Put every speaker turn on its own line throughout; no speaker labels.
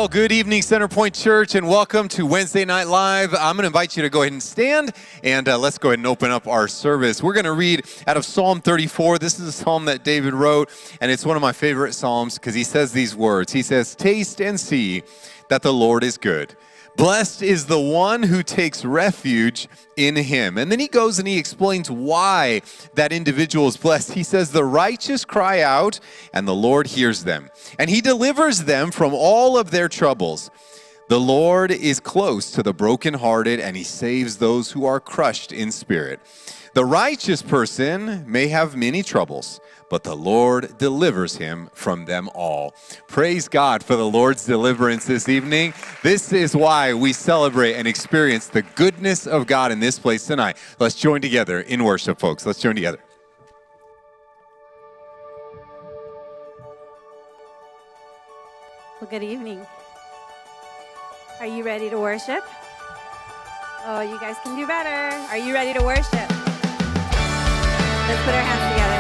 Well, good evening, Centerpoint Church, and welcome to Wednesday Night Live. I'm going to invite you to go ahead and stand, and let's go ahead and open up our service. We're going to read out of Psalm 34. This is a psalm that David wrote, and it's one of my favorite psalms because he says these words. He says, "Taste and see that the Lord is good. Blessed is the one who takes refuge in him." And then he goes and he explains why that individual is blessed. He says, "The righteous cry out, and the Lord hears them, and he delivers them from all of their troubles. The Lord is close to the brokenhearted, and he saves those who are crushed in spirit. The righteous person may have many troubles, but the Lord delivers him from them all." Praise God for the Lord's deliverance this evening. This is why we celebrate and experience the goodness of God in this place tonight. Let's join together in worship, folks. Let's join together.
Well, good evening. Are you ready to worship? Oh, you guys can do better. Are you ready to worship? Let's put our hands together.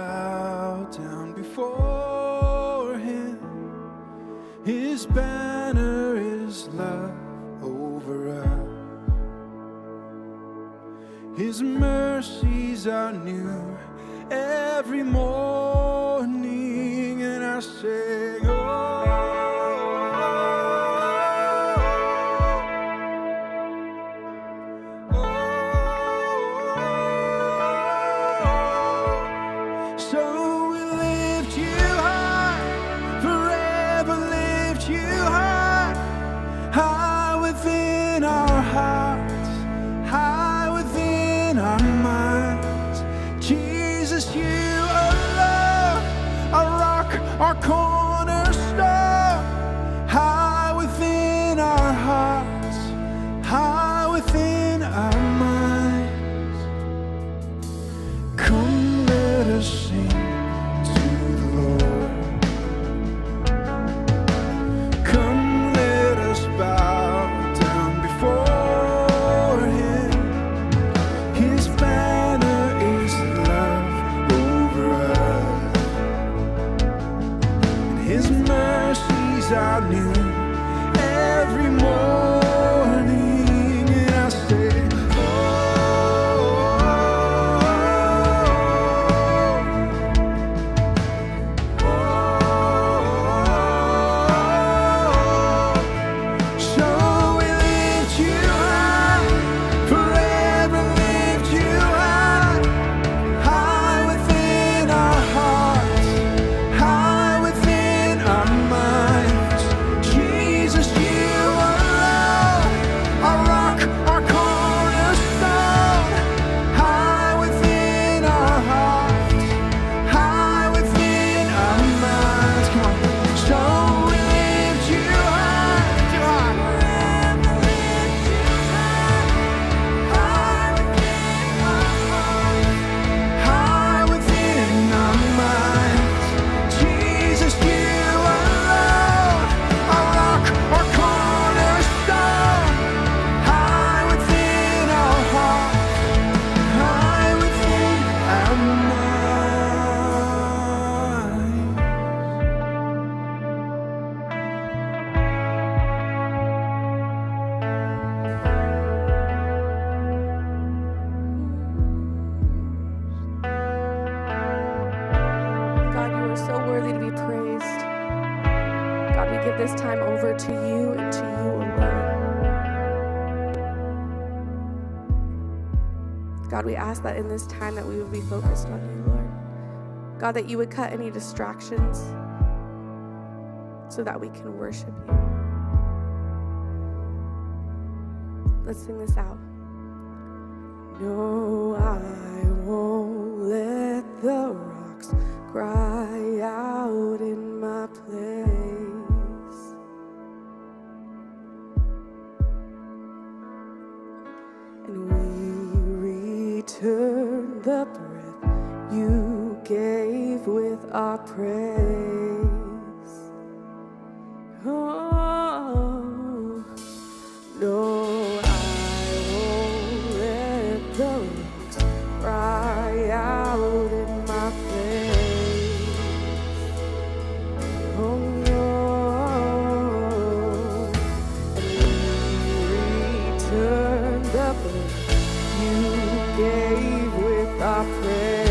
bow down before him. His banner is love over us. His mercies are new every morning, and I sing, so we lift you high, forever lift you high, high within our hearts, high within our minds. Jesus, you alone, our rock, our cornerstone, high within our hearts, high within our minds. Come, let us sing to the Lord. Come, let us bow down before him. His banner is love over us, and his mercies are new every morning, and I say, so we lift you high, forever lift you high, high within our hearts, high within our minds. Jesus, you alone, our rock, our cornerstone, high within our hearts, high within our minds. Come on. So we lift you high, too high. Forever lift you high, high within our hearts, high within our minds. Jesus, you alone, our rock, our cornerstone, high within our hearts, high within our minds.
God, you are so worthy to be praised. God, we give this time over to you and to you alone. God, we ask that in this time that we would be focused on you, Lord. God, that you would cut any distractions so that we can worship you. Let's sing this out. No, I won't let the rocks cry out in my place. And we return the breath you gave with our praise. Oh, no, I won't let the rocks cry out in my place. Oh no, and we return the breath you gave with our praise.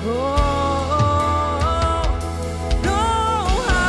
Oh, no, I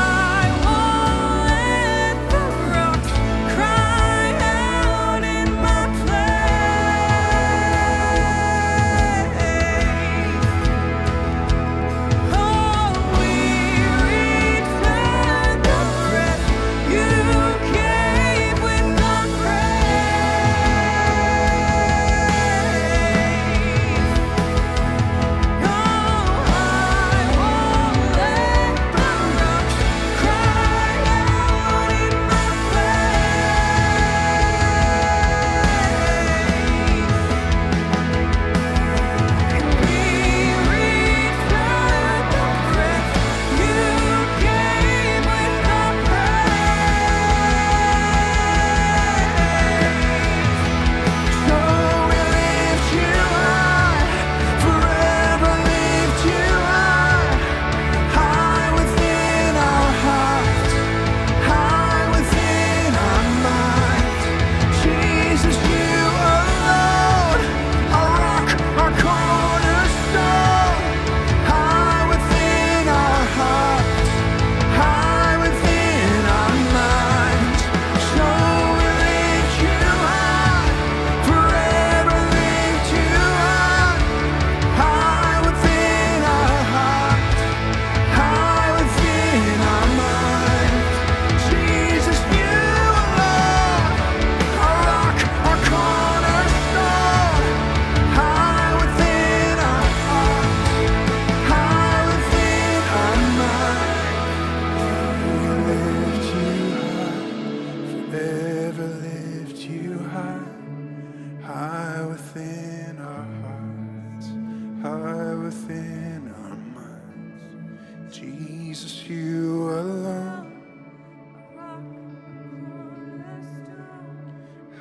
high within our minds. Jesus, you alone,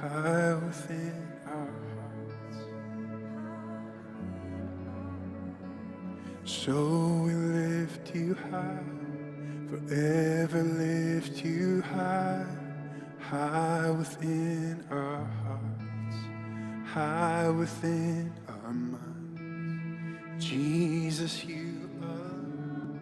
high within our hearts. So we lift you high, forever lift you high, high within our hearts, high within our minds. Jesus, you alone.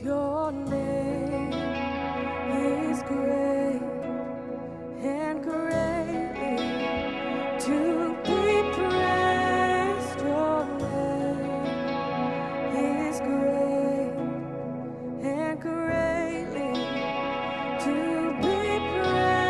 Your name is great and greatly to be praised. Your name is great and greatly to be praised.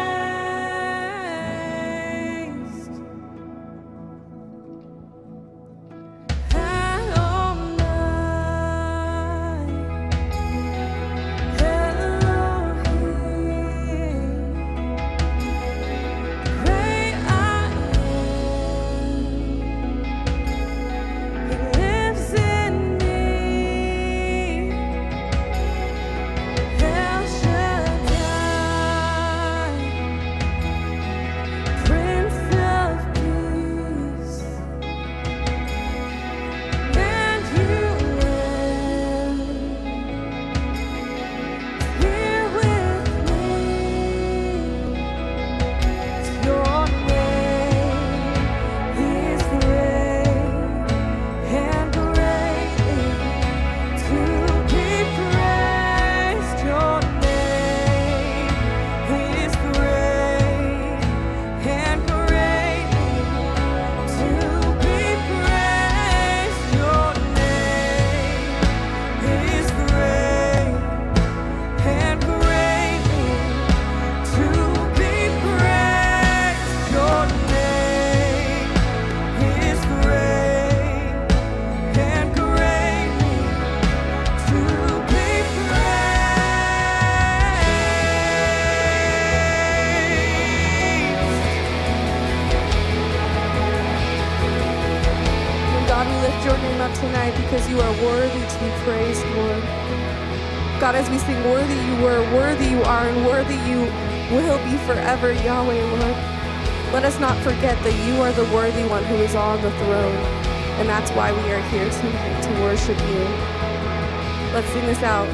Tonight because you are worthy to be praised, Lord. God, as we sing worthy you were, worthy you are, and worthy you will be forever, Yahweh, Lord. Let us not forget that you are the worthy one who is on the throne, and that's why we are here tonight, to worship you. Let's sing this out.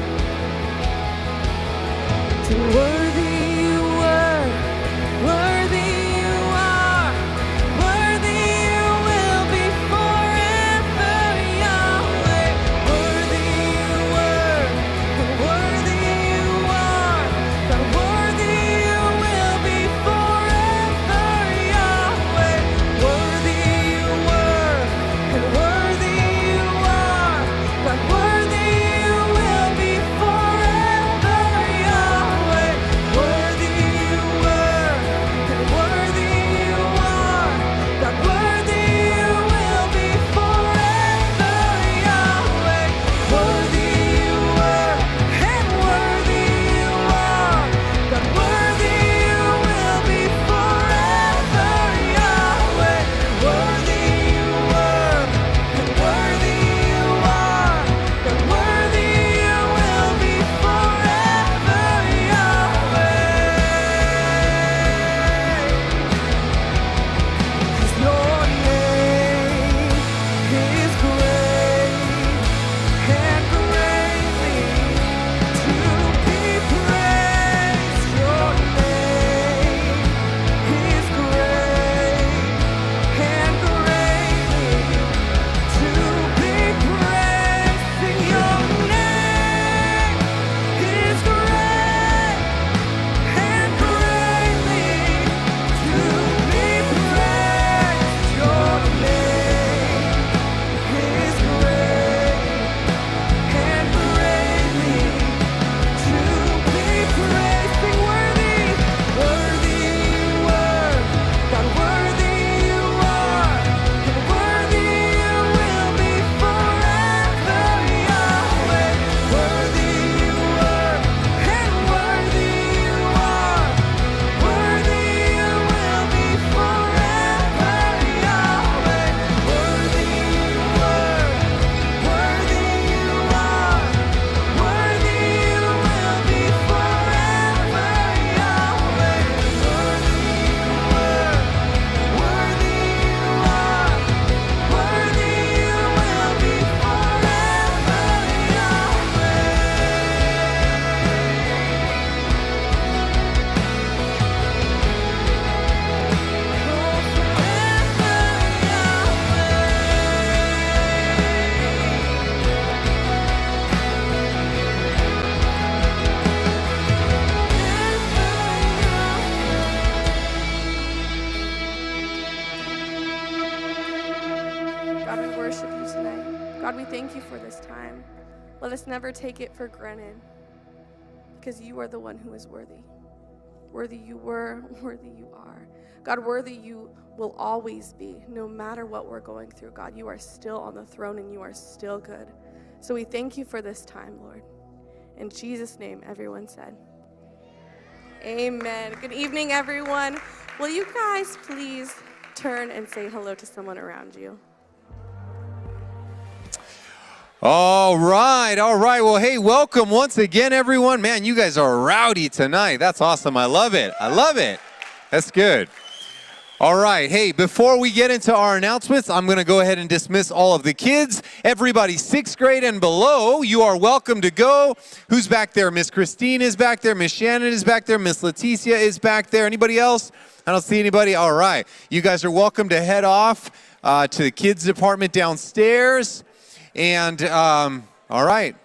To worthy you were, worthy you are, worthy you will be forever, Yahweh. Worthy you were, and worthy you are, but worthy you will be forever, Yahweh. Worthy you were, and worthy you are, but worthy you will be forever, Yahweh. God, we worship you tonight. God, we thank you for this time. Let us never take it for granted, because you are the one who is worthy. Worthy you were, worthy you are. God, worthy you will always be, no matter what we're going through. God, you are still on the throne and you are still good. So we thank you for this time, Lord. In Jesus' name, everyone said, amen. Good evening, everyone. Will you guys please turn and say hello to someone around you?
All right. Well, hey, welcome once again, everyone. Man, you guys are rowdy tonight. That's awesome. I love it. That's good. All right. Hey, before we get into our announcements, I'm going to go ahead and dismiss all of the kids. Everybody 6th grade and below, you are welcome to go. Who's back there? Miss Christine is back there. Miss Shannon is back there. Miss Leticia is back there. Anybody else? I don't see anybody. All right. You guys are welcome to head off to the kids department downstairs. And, all right,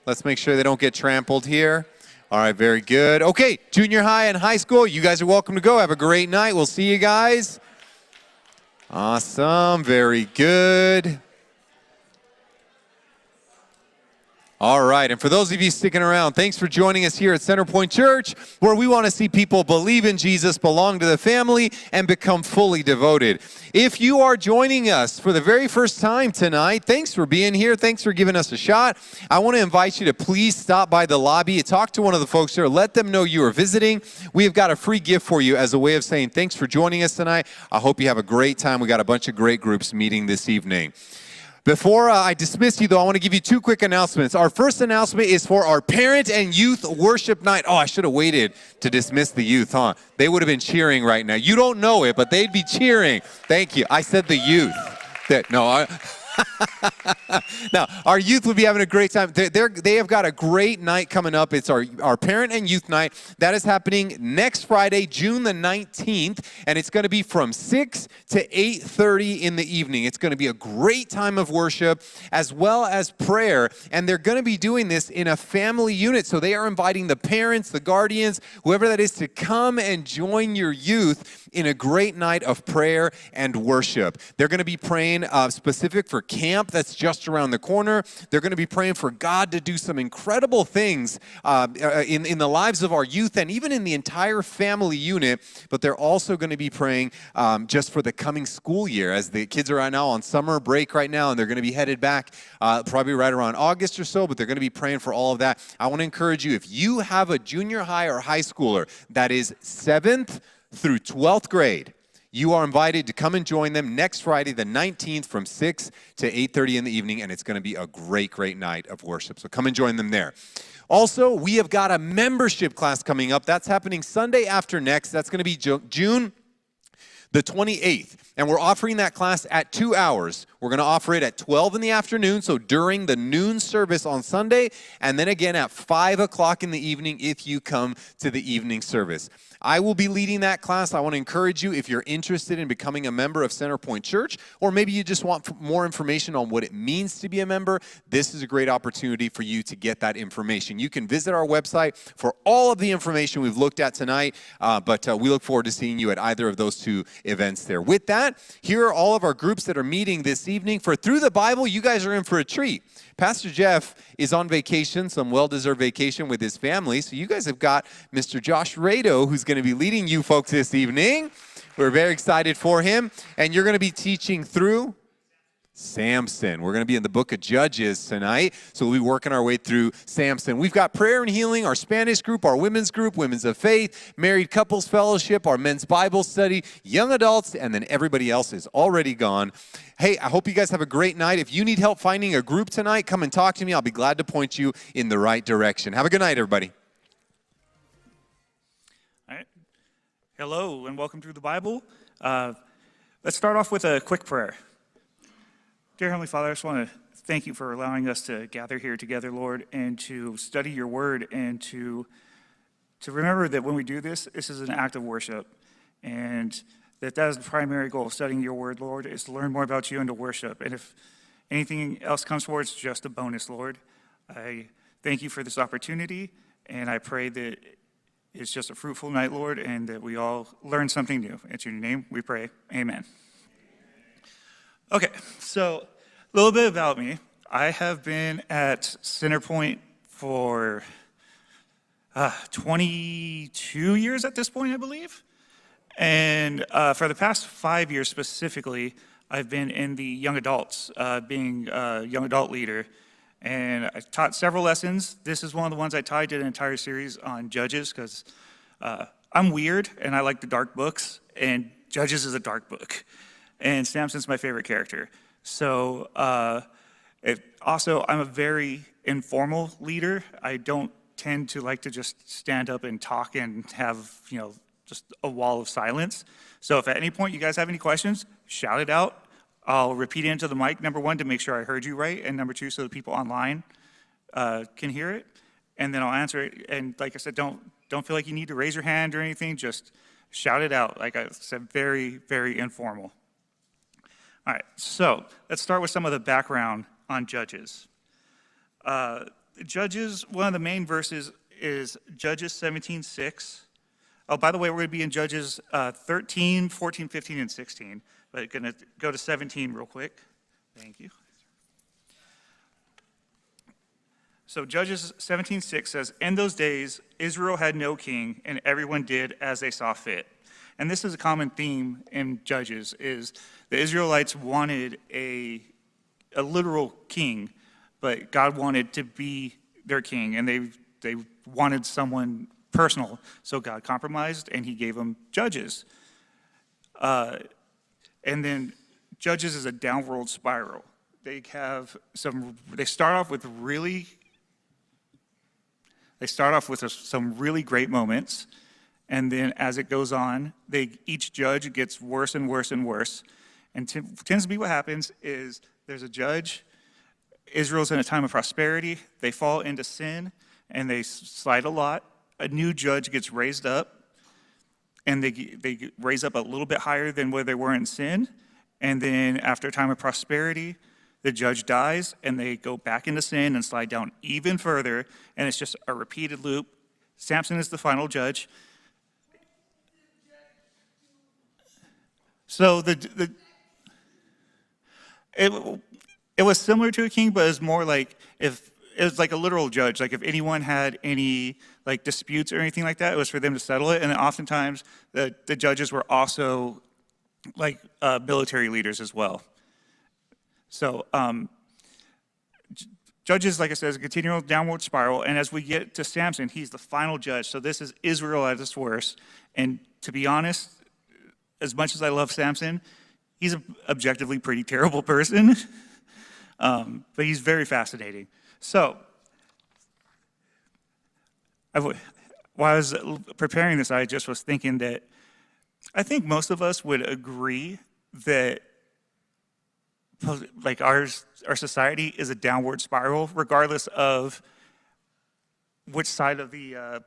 let's make sure they don't get trampled here. All right, very good. Okay, junior high and high school, you guys are welcome to go. Have a great night. We'll see you guys. Awesome, very good. All right, and for those of you sticking around, thanks for joining us here at Centerpoint Church, where we want to see people believe in Jesus, belong to the family, and become fully devoted. If you are joining us for the very first time tonight, thanks for being here. Thanks for giving us a shot. I want to invite you to please stop by the lobby and talk to one of the folks there. Let them know you are visiting. We have got a free gift for you as a way of saying thanks for joining us tonight. I hope you have a great time. We got a bunch of great groups meeting this evening. Before I dismiss you, though, I want to give you 2 quick announcements. Our first announcement is for our parent and youth worship night. Oh, I should have waited to dismiss the youth, huh? They would have been cheering right now. You don't know it, but they'd be cheering. Thank you. I said the youth. Now, our youth will be having a great time. They have got a great night coming up. It's our parent and youth night. That is happening next Friday, June the 19th, and it's going to be from 6 to 8:30 in the evening. It's going to be a great time of worship as well as prayer, and they're going to be doing this in a family unit, so they are inviting the parents, the guardians, whoever that is, to come and join your youth in a great night of prayer and worship. They're going to be praying specific for camp that's just around the corner. They're going to be praying for God to do some incredible things in the lives of our youth and even in the entire family unit. But they're also going to be praying just for the coming school year, as the kids are right now on summer break right now, and they're going to be headed back probably right around August or so, but they're going to be praying for all of that. I want to encourage you, if you have a junior high or high schooler that is 7th through 12th grade, you are invited to come and join them next Friday, the 19th, from 6 to 8:30 in the evening, and it's going to be a great, great night of worship. So come and join them there. Also, we have got a membership class coming up. That's happening Sunday after next. That's going to be June the 28th, and we're offering that class at 2 hours. We're going to offer it at 12 in the afternoon, so during the noon service on Sunday, and then again at 5 o'clock in the evening if you come to the evening service. I will be leading that class. I want to encourage you, if you're interested in becoming a member of Centerpoint Church, or maybe you just want more information on what it means to be a member, this is a great opportunity for you to get that information. You can visit our website for all of the information we've looked at tonight, but we look forward to seeing you at either of those 2 events there. With that, here are all of our groups that are meeting this evening. For Through the Bible, you guys are in for a treat. Pastor Jeff is on vacation, some well-deserved vacation with his family. So you guys have got Mr. Josh Rado, who's going to be leading you folks this evening. We're very excited for him. And you're going to be teaching through Samson. We're going to be in the book of Judges tonight, so we'll be working our way through Samson. We've got prayer and healing, our Spanish group, Women's of Faith, Married Couples Fellowship, our men's Bible study, young adults, and then everybody else is already gone. Hey, I hope you guys have a great night. If you need help finding a group tonight, come and talk to me. I'll be glad to point you in the right direction. Have a good night, everybody.
All right. Hello, and welcome to the Bible. Let's start off with a quick prayer. Dear Heavenly Father, I just want to thank you for allowing us to gather here together, Lord, and to study your word, and to remember that when we do this, this is an act of worship, and that is the primary goal of studying your word, Lord, is to learn more about you and to worship. And if anything else comes forward, it's just a bonus, Lord. I thank you for this opportunity, and I pray that it's just a fruitful night, Lord, and that we all learn something new. In your name we pray, amen. Okay, so A little bit about me. I have been at Centerpoint for 22 years at this point, I believe. And for the past 5 years specifically, I've been in the young adults, being a young adult leader. And I taught several lessons. This is one of the ones I taught. I did an entire series on Judges because I'm weird and I like the dark books, and Judges is a dark book. And Samson's my favorite character. So also, I'm a very informal leader. I don't tend to like to just stand up and talk and have, just a wall of silence. So if at any point you guys have any questions, shout it out. I'll repeat it into the mic, number one, to make sure I heard you right, and number two, so the people online can hear it. And then I'll answer it. And like I said, don't feel like you need to raise your hand or anything. Just shout it out. Like I said, very, very informal. All right, so let's start with some of the background on Judges. Judges, one of the main verses is Judges 17:6. Oh, by the way, we're going to be in Judges 13, 14, 15, and 16. But going to go to 17 real quick. Thank you. So Judges 17:6 says, "In those days, Israel had no king, and everyone did as they saw fit." And this is a common theme in Judges, is the Israelites wanted a literal king, but God wanted to be their king, and they wanted someone personal. So God compromised, and he gave them judges. And then Judges is a downward spiral. They start off with some really great moments, and then as it goes on, each judge gets worse and worse and worse. And tends to be what happens is there's a judge, Israel's in a time of prosperity, they fall into sin, and they slide a lot. A new judge gets raised up, and they raise up a little bit higher than where they were in sin. And then after a time of prosperity, the judge dies, and they go back into sin and slide down even further, and it's just a repeated loop. Samson is the final judge. So it was similar to a king, but it was more like it was like a literal judge. Like if anyone had any like disputes or anything like that, it was for them to settle it. And then oftentimes the judges were also like military leaders as well. So Judges, like I said, is a continual downward spiral. And as we get to Samson, he's the final judge. So this is Israel at its worst. And to be honest, as much as I love Samson, he's an objectively pretty terrible person. But he's very fascinating. So while I was preparing this, I just was thinking that I think most of us would agree that like our society is a downward spiral, regardless of which side of the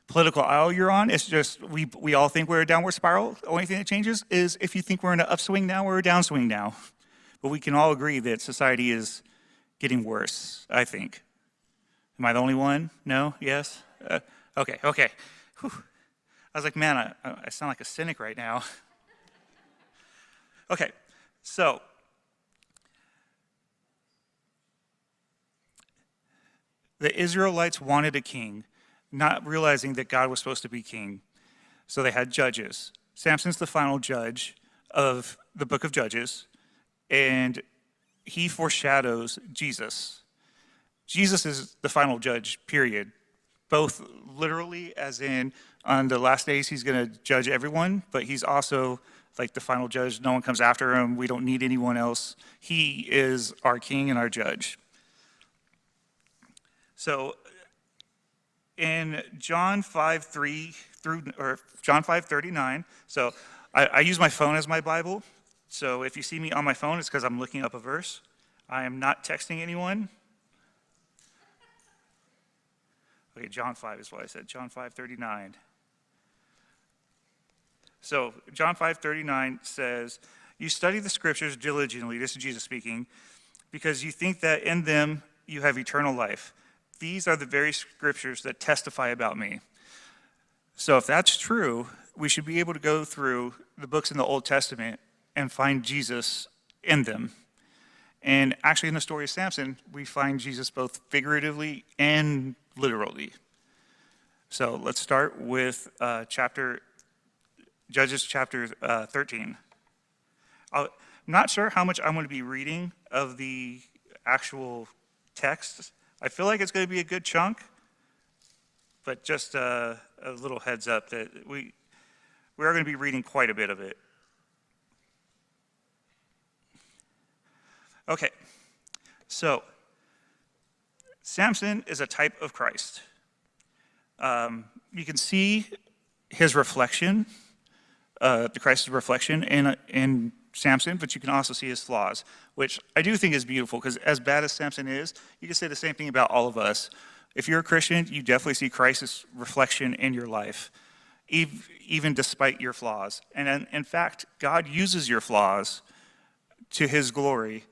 political aisle you're on. It's just we all think we're a downward spiral. The only thing that changes is if you think we're in an upswing now or a downswing now. But we can all agree that society is getting worse, I think. Am I the only one? No? Yes? Okay. Whew. I was like, man, I sound like a cynic right now. Okay, so the Israelites wanted a king, not realizing that God was supposed to be king. So they had judges. Samson's the final judge of the book of Judges, and he foreshadows Jesus. Jesus is the final judge, period. Both literally, as in on the last days, he's going to judge everyone, but he's also like the final judge. No one comes after him. We don't need anyone else. He is our king and our judge. So in John 5:39, so I use my phone as my Bible. So if you see me on my phone, it's because I'm looking up a verse. I am not texting anyone. Okay, John 5 is what I said. John 5:39. So John 5:39 says, "You study the scriptures diligently," this is Jesus speaking, "because you think that in them you have eternal life. These are the very scriptures that testify about me." So if that's true, we should be able to go through the books in the Old Testament and find Jesus in them. And actually in the story of Samson, we find Jesus both figuratively and literally. So let's start with Judges chapter 13. I'm not sure how much I'm going to be reading of the actual text. I feel like it's going to be a good chunk, but just a little heads up that we are going to be reading quite a bit of it. Okay, so Samson is a type of Christ. You can see his reflection, the Christ's reflection in Samson, but you can also see his flaws, which I do think is beautiful, because as bad as Samson is, you can say the same thing about all of us. If you're a Christian, you definitely see Christ's reflection in your life, even despite your flaws. And in fact, God uses your flaws to his glory,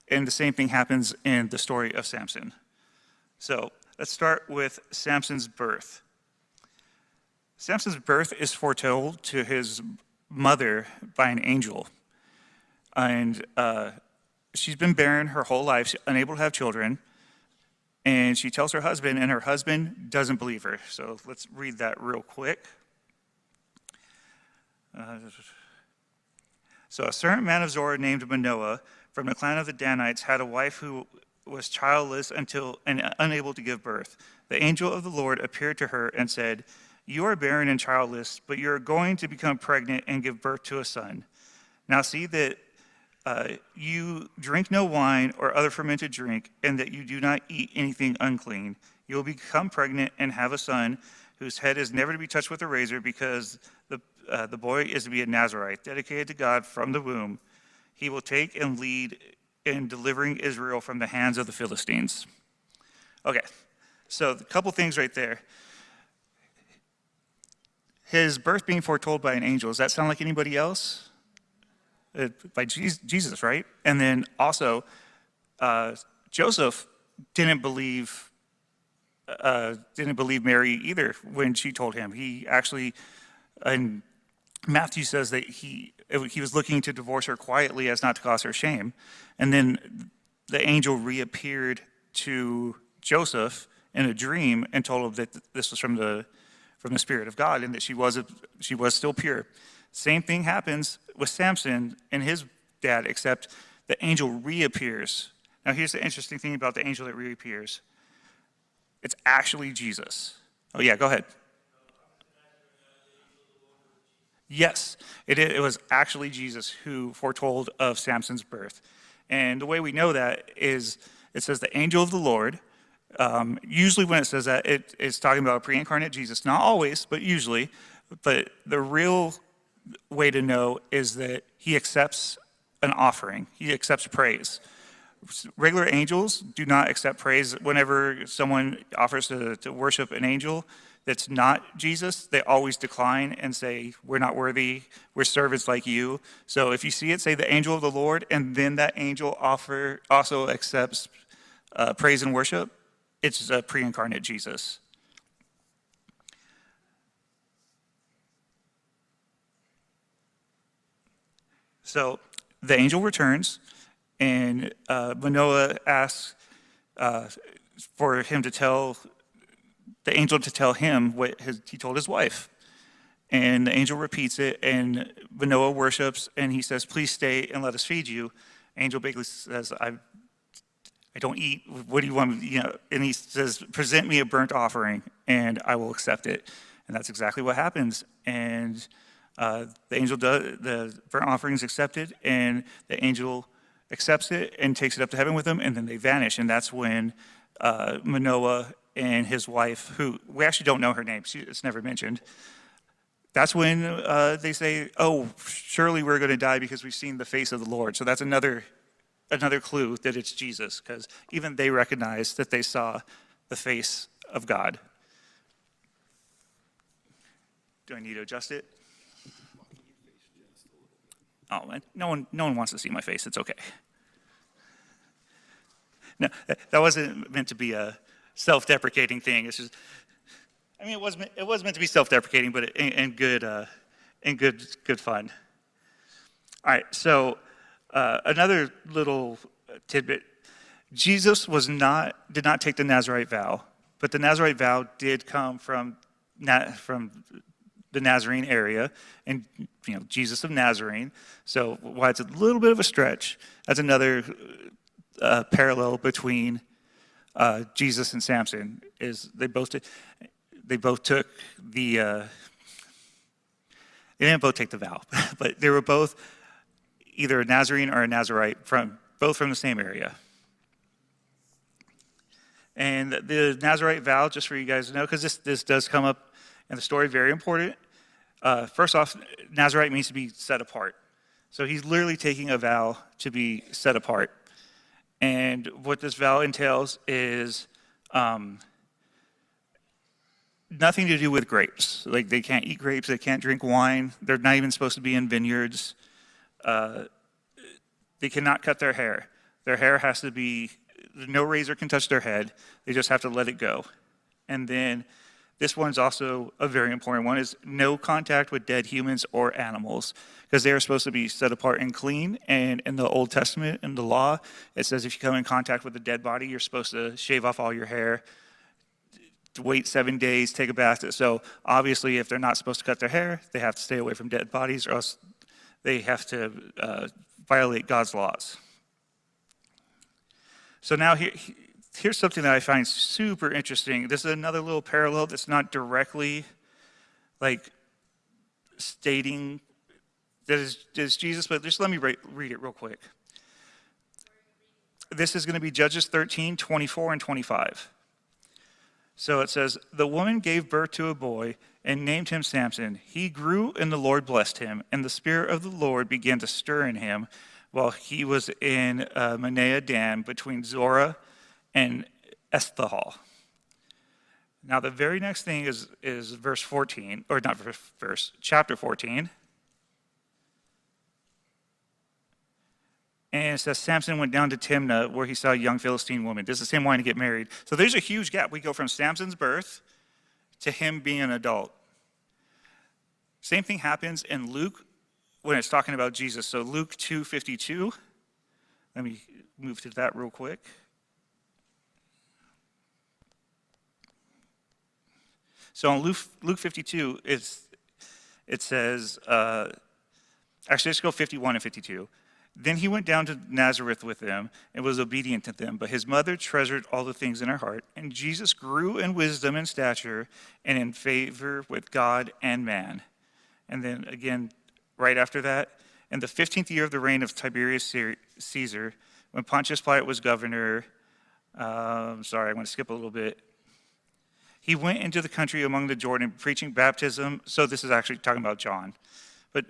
and the same thing happens in the story of Samson. So let's start with Samson's birth. Samson's birth is foretold to his mother by an angel. And she's been barren her whole life, she's unable to have children. And she tells her husband, and her husband doesn't believe her. So let's read that real quick. So a certain man of Zorah named Manoah from the clan of the Danites had a wife who was childless and unable to give birth. The angel of the Lord appeared to her and said, "You are barren and childless, but you are going to become pregnant and give birth to a son. Now see that you drink no wine or other fermented drink, and that you do not eat anything unclean. You will become pregnant and have a son whose head is never to be touched with a razor, because the boy is to be a Nazirite, dedicated to God from the womb. He will take and lead in delivering Israel from the hands of the Philistines." Okay, so a couple things right there. His birth being foretold by an angel, does that sound like anybody else? By Jesus, right? And then also, Joseph didn't believe Mary either when she told him. He actually, and Matthew says that he was looking to divorce her quietly as not to cause her shame. And then the angel reappeared to Joseph in a dream and told him that this was from the Spirit of God, and that she was still pure. Same thing happens with Samson and his dad, except the angel reappears. Now here's the interesting thing about the angel that reappears. It's actually Jesus. Oh yeah, go ahead. Yes, it was actually Jesus who foretold of Samson's birth. And the way we know that is it says the angel of the Lord. Usually when it says that, it's talking about a pre-incarnate Jesus. Not always, but usually. But the real way to know is that he accepts an offering. He accepts praise. Regular angels do not accept praise. Whenever someone offers to worship an angel that's not Jesus, they always decline and say, "We're not worthy, we're servants like you." So if you see it, say the angel of the Lord, and then that angel also accepts praise and worship, it's a pre-incarnate Jesus. So the angel returns, and Manoah asks for him to tell the angel to tell him what he told his wife. And the angel repeats it, and Manoah worships, and he says, "Please stay and let us feed you." Angel basically says, I don't eat. What do you want? And he says, "Present me a burnt offering, and I will accept it." And that's exactly what happens. And the angel does. The burnt offering is accepted, and the angel accepts it and takes it up to heaven with him, and then they vanish. And that's when Manoah and his wife, who we actually don't know her name, it's never mentioned. That's when they say, "Oh, surely we're going to die because we've seen the face of the Lord." So that's another clue that it's Jesus, because even they recognize that they saw the face of God. Do I need to adjust it? Oh man, no one wants to see my face. It's okay. No, that wasn't meant to be a self-deprecating thing. It's just, I mean, it was meant to be self-deprecating, but in good fun. All right, so Another little tidbit: Jesus did not take the Nazirite vow, but the Nazirite vow did come from the Nazarene area, and Jesus of Nazarene. So while it's a little bit of a stretch, that's another parallel between Jesus and Samson. Is they both took the they didn't both take the vow, but they were both either a Nazarene or a Nazirite both from the same area. And the Nazirite vow, just for you guys to know, because this does come up in the story, very important. First off, Nazirite means to be set apart. So he's literally taking a vow to be set apart. And what this vow entails is nothing to do with grapes. Like, they can't eat grapes, they can't drink wine, they're not even supposed to be in vineyards. They cannot cut their hair. Their hair has to be, no razor can touch their head. They just have to let it go. And then this one's also a very important one, is no contact with dead humans or animals, because they are supposed to be set apart and clean. And in the Old Testament, in the law, it says if you come in contact with a dead body, you're supposed to shave off all your hair, wait 7 days, take a bath. So obviously, if they're not supposed to cut their hair, they have to stay away from dead bodies, or else they have to violate God's laws. So now here's something that I find super interesting. This is another little parallel that's not directly stating that is Jesus, but just let me read it real quick. This is going to be Judges 13, 24, and 25. So it says, "The woman gave birth to a boy and named him Samson. He grew and the Lord blessed him, and the Spirit of the Lord began to stir in him while he was in Manaah Dan between Zorah and Esthahal." Now the very next thing is verse 14, or not verse, chapter 14. And it says, Samson went down to Timnah where he saw a young Philistine woman. This is the same wanting to get married. So there's a huge gap. We go from Samson's birth to him being an adult. Same thing happens in Luke when it's talking about Jesus. So Luke 2:52. Let me move to that real quick. So in Luke 52, it says, actually, let's go 51 and 52. "Then he went down to Nazareth with them and was obedient to them. But his mother treasured all the things in her heart. And Jesus grew in wisdom and stature and in favor with God and man." And then again, right after that, in the 15th year of the reign of Tiberius Caesar, when Pontius Pilate was governor, sorry, I'm going to skip a little bit. He went into the country among the Jordan, preaching baptism. So this is actually talking about John. But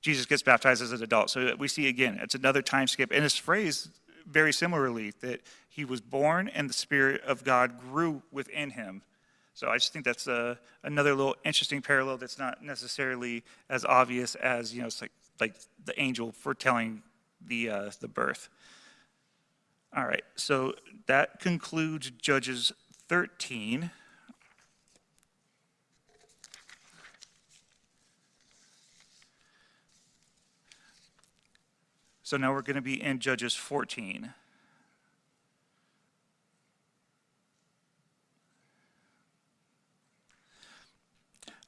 Jesus gets baptized as an adult. So we see again, it's another time skip. And it's phrased very similarly, that he was born and the Spirit of God grew within him. So I just think that's another little interesting parallel that's not necessarily as obvious as, it's like the angel foretelling the birth. All right, so that concludes Judges 13. So now we're going to be in Judges 14.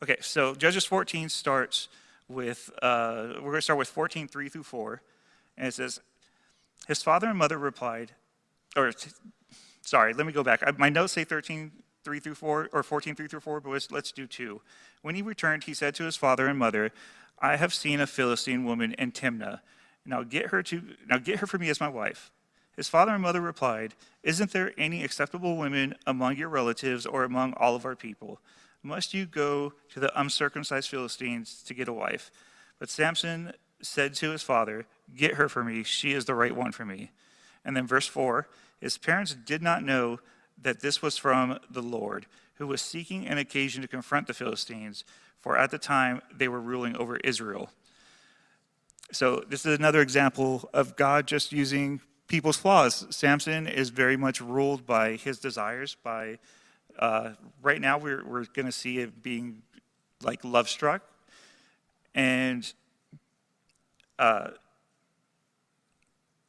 Okay, so Judges 14 starts with, we're going to start with 14, 3 through 4. And it says, his father and mother replied, sorry, let me go back. My notes say 13, 3 through 4, or 14, 3 through 4, but let's do 2. When he returned, he said to his father and mother, "I have seen a Philistine woman in Timnah. Now get her for me as my wife." His father and mother replied, "Isn't there any acceptable women among your relatives or among all of our people? Must you go to the uncircumcised Philistines to get a wife?" But Samson said to his father, "Get her for me, she is the right one for me." And then verse 4, his parents did not know that this was from the Lord, who was seeking an occasion to confront the Philistines, for at the time they were ruling over Israel. So this is another example of God just using people's flaws. Samson is very much ruled by his desires, by right now we're going to see it being like love struck. And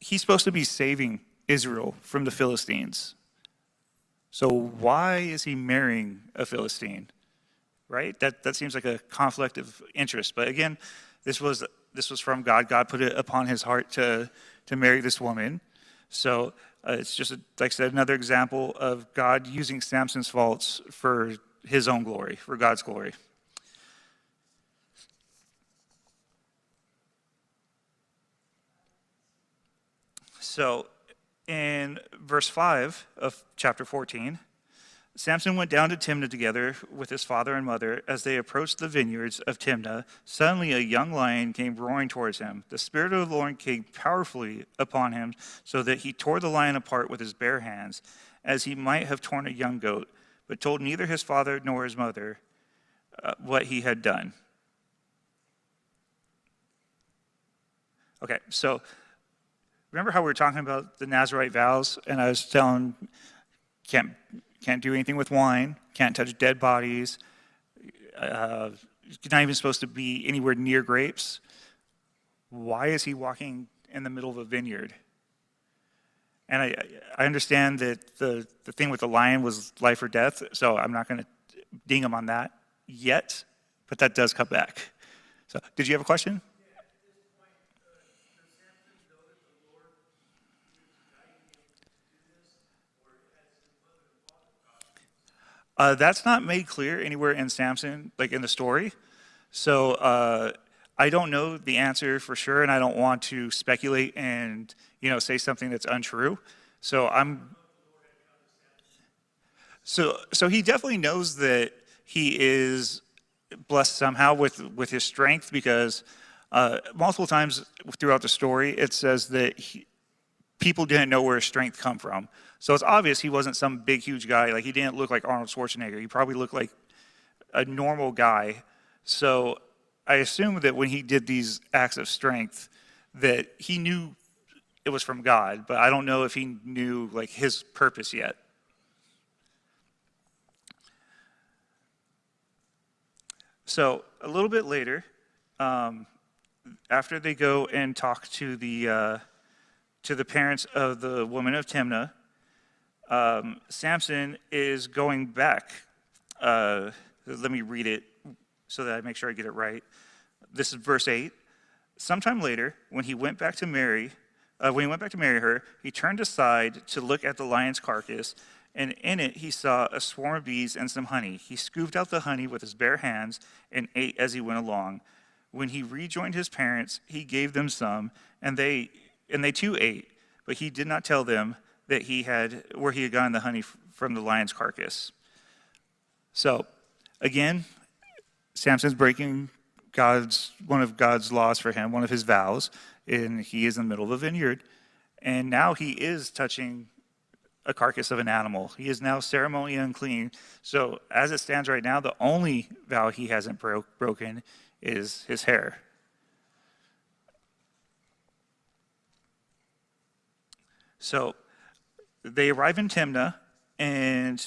he's supposed to be saving Israel from the Philistines. So why is he marrying a Philistine? Right? That seems like a conflict of interest. But again, this was from God. God put it upon his heart to marry this woman. So it's just, like I said, another example of God using Samson's faults for his own glory, for God's glory. So in verse 5 of chapter 14, Samson went down to Timnah together with his father and mother. As they approached the vineyards of Timnah, suddenly a young lion came roaring towards him. The Spirit of the Lord came powerfully upon him, so that he tore the lion apart with his bare hands, as he might have torn a young goat, but told neither his father nor his mother what he had done. Okay, so remember how we were talking about the Nazirite vows, and I was telling, can't do anything with wine, can't touch dead bodies, you're not even supposed to be anywhere near grapes. Why is he walking in the middle of a vineyard? And I understand that the thing with the lion was life or death, so I'm not going to ding him on that yet, but that does come back. So, did you have a question? That's not made clear anywhere in Samson, like in the story. So I don't know the answer for sure, and I don't want to speculate and say something that's untrue. So So he definitely knows that he is blessed somehow with his strength, because multiple times throughout the story it says that people didn't know where his strength come from. So it's obvious he wasn't some big, huge guy. Like, he didn't look like Arnold Schwarzenegger. He probably looked like a normal guy. So I assume that when he did these acts of strength, that he knew it was from God, but I don't know if he knew like his purpose yet. So a little bit later, after they go and talk to the parents of the woman of Timnah, Samson is going back. Let me read it so that I make sure I get it right. This is verse 8. Sometime later, when he went back to marry her, he turned aside to look at the lion's carcass, and in it he saw a swarm of bees and some honey. He scooped out the honey with his bare hands and ate as he went along. When he rejoined his parents, he gave them some, and they too ate, but he did not tell them that where he had gotten the honey from the lion's carcass. So, again, Samson's breaking one of God's laws for him, one of his vows, and he is in the middle of a vineyard, and now he is touching a carcass of an animal. He is now ceremonially unclean. So, as it stands right now, the only vow he hasn't broken is his hair. So, they arrive in Timnah, and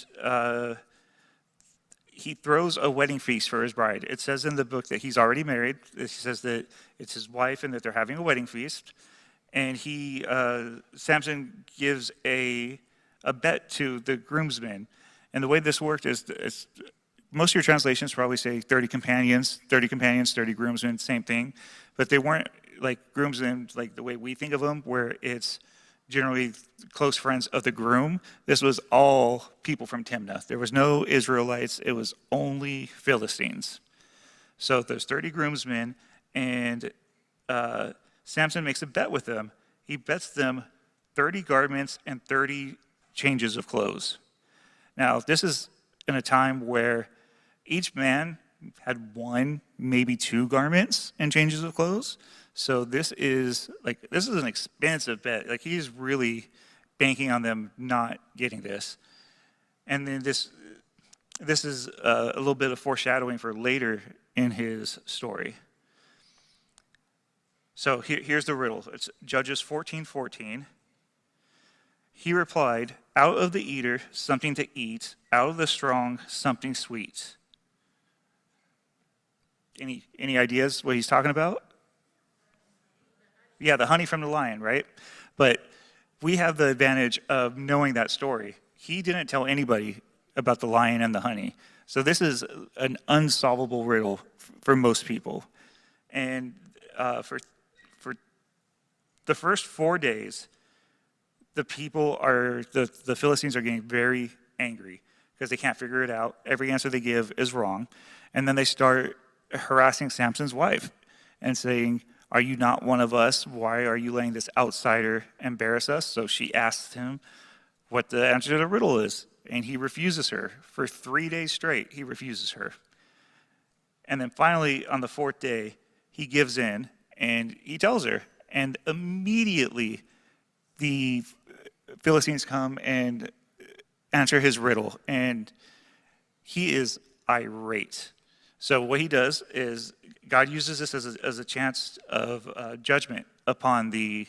he throws a wedding feast for his bride. It says in the book that he's already married. It says that it's his wife and that they're having a wedding feast. And Samson gives a bet to the groomsmen. And the way this worked is most of your translations probably say 30 companions, 30 groomsmen, same thing. But they weren't like groomsmen like the way we think of them, where it's generally close friends of the groom. This was all people from Timnah. There was no Israelites. It was only Philistines. So there's 30 groomsmen, and Samson makes a bet with them. He bets them 30 garments and 30 changes of clothes. Now, this is in a time where each man had one, maybe two garments and changes of clothes. So this is an expensive bet. Like, he's really banking on them not getting this. And then this is a little bit of foreshadowing for later in his story. So here's the riddle. It's Judges 14:14. He replied, "Out of the eater, something to eat. Out of the strong, something sweet." Any ideas what he's talking about? Yeah, the honey from the lion, right? But we have the advantage of knowing that story. He didn't tell anybody about the lion and the honey. So this is an unsolvable riddle for most people. And for the first 4 days, the Philistines are getting very angry because they can't figure it out. Every answer they give is wrong. And then they start harassing Samson's wife and saying, "Are you not one of us? Why are you letting this outsider embarrass us?" So she asks him what the answer to the riddle is, and he refuses her. For 3 days straight, he refuses her. And then finally, on the 4th day, he gives in, and he tells her. And immediately, the Philistines come and answer his riddle, and he is irate. So what he does is God uses this as a chance of judgment upon the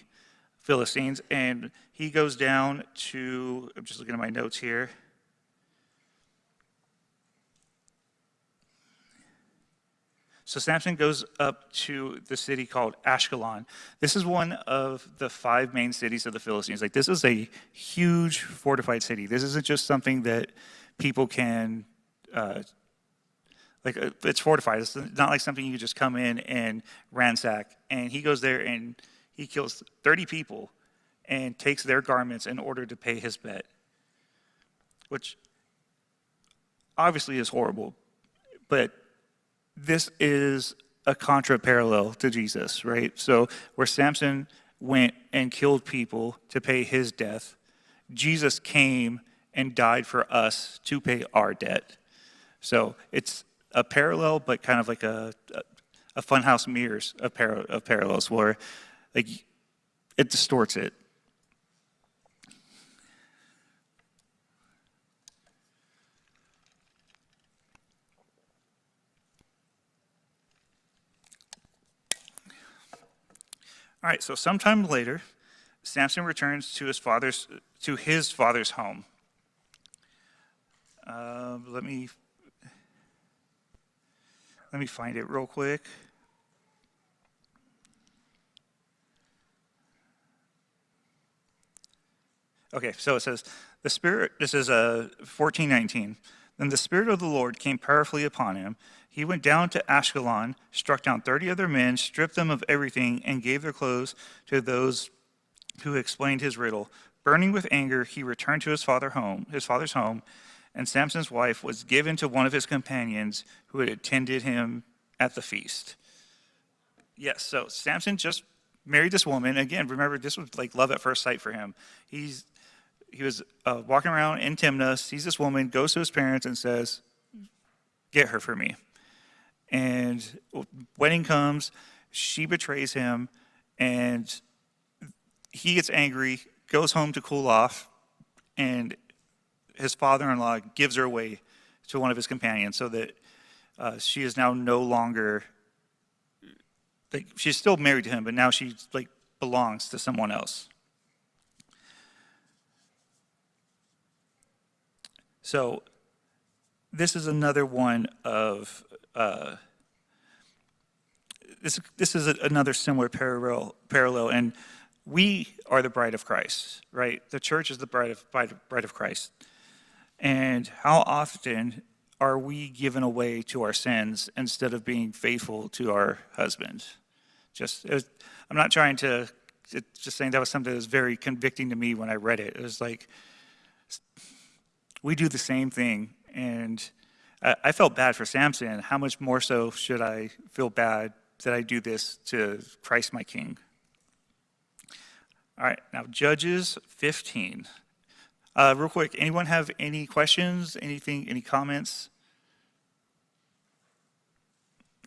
Philistines, and he goes down to, I'm just looking at my notes here. So Samson goes up to the city called Ashkelon. This is one of the 5 main cities of the Philistines. Like, this is a huge fortified city. This isn't just something that people can, it's fortified. It's not like something you just come in and ransack. And he goes there and he kills 30 people and takes their garments in order to pay his bet, which obviously is horrible. But this is a contra parallel to Jesus, right? So where Samson went and killed people to pay his death, Jesus came and died for us to pay our debt. So it's a parallel, but kind of like a funhouse mirrors of parallels where like it distorts it. All right, so sometime later, Samson returns to his father's home. Let me find it real quick. Okay, so it says, this is 14:19. Then the Spirit of the Lord came powerfully upon him. He went down to Ashkelon, struck down 30 other men, stripped them of everything, and gave their clothes to those who explained his riddle. Burning with anger, he returned to his father's home, and Samson's wife was given to one of his companions who had attended him at the feast. Yes, so Samson just married this woman. Again, remember, this was like love at first sight for him. He was walking around in Timnah, sees this woman, goes to his parents and says, "Get her for me." And wedding comes, she betrays him, and he gets angry, goes home to cool off, and his father-in-law gives her away to one of his companions so that she is now no longer, like, she's still married to him, but now she like belongs to someone else. So this is another one of this is another similar parallel, and we are the bride of Christ, right? The church is the bride of Christ. And how often are we given away to our sins instead of being faithful to our husband? I'm not trying to, just saying that was something that was very convicting to me when I read it. It was like, we do the same thing, and I felt bad for Samson. How much more so should I feel bad that I do this to Christ my King? All right, now Judges 15. Real quick, anyone have any questions, any comments?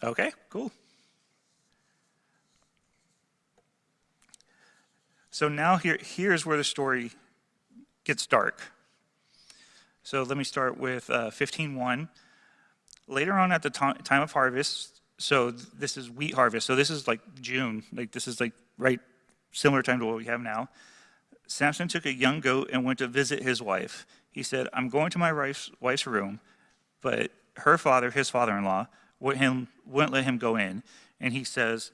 Okay, cool. So now here's where the story gets dark. So let me start with 15:1. Later on at the time of harvest, so this is wheat harvest, so this is like June, like this is like right similar time to what we have now. Samson took a young goat and went to visit his wife. He said, "I'm going to my wife's room," but her father, his father-in-law, wouldn't let him go in. And he says,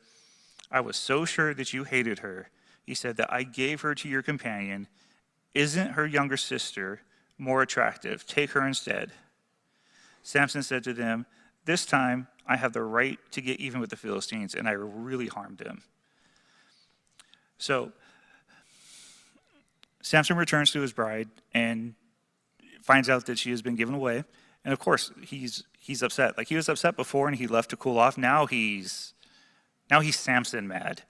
"I was so sure that you hated her. he said that I gave her to your companion. Isn't her younger sister more attractive? Take her instead. Samson said to them, this time I have the right to get even with the Philistines, and I really harmed them. So Samson returns to his bride and finds out that she has been given away. And of course, he's upset. Like, he was upset before and he left to cool off. Now he's Samson mad.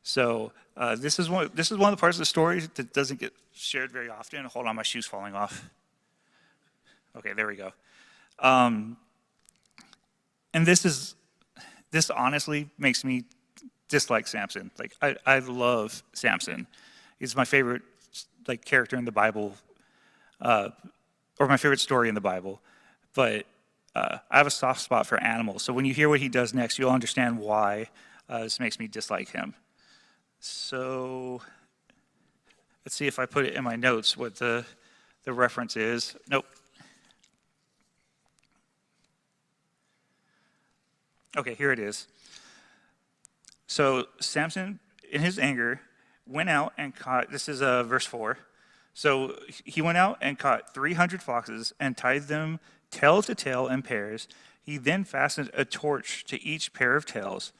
So this is one of the parts of the story that doesn't get shared very often. Hold on, my shoe's falling off. Okay, there we go. And this honestly makes me dislike Samson. Like, I love Samson. He's my favorite character in the Bible, or my favorite story in the Bible. But I have a soft spot for animals. So when you hear what he does next, you'll understand why this makes me dislike him. So let's see if I put it in my notes what the reference is. Nope. Okay, here it is. So Samson, in his anger, went out and caught, this is verse 4. So he went out and caught 300 foxes and tied them tail to tail in pairs. He then fastened a torch to each pair of tails,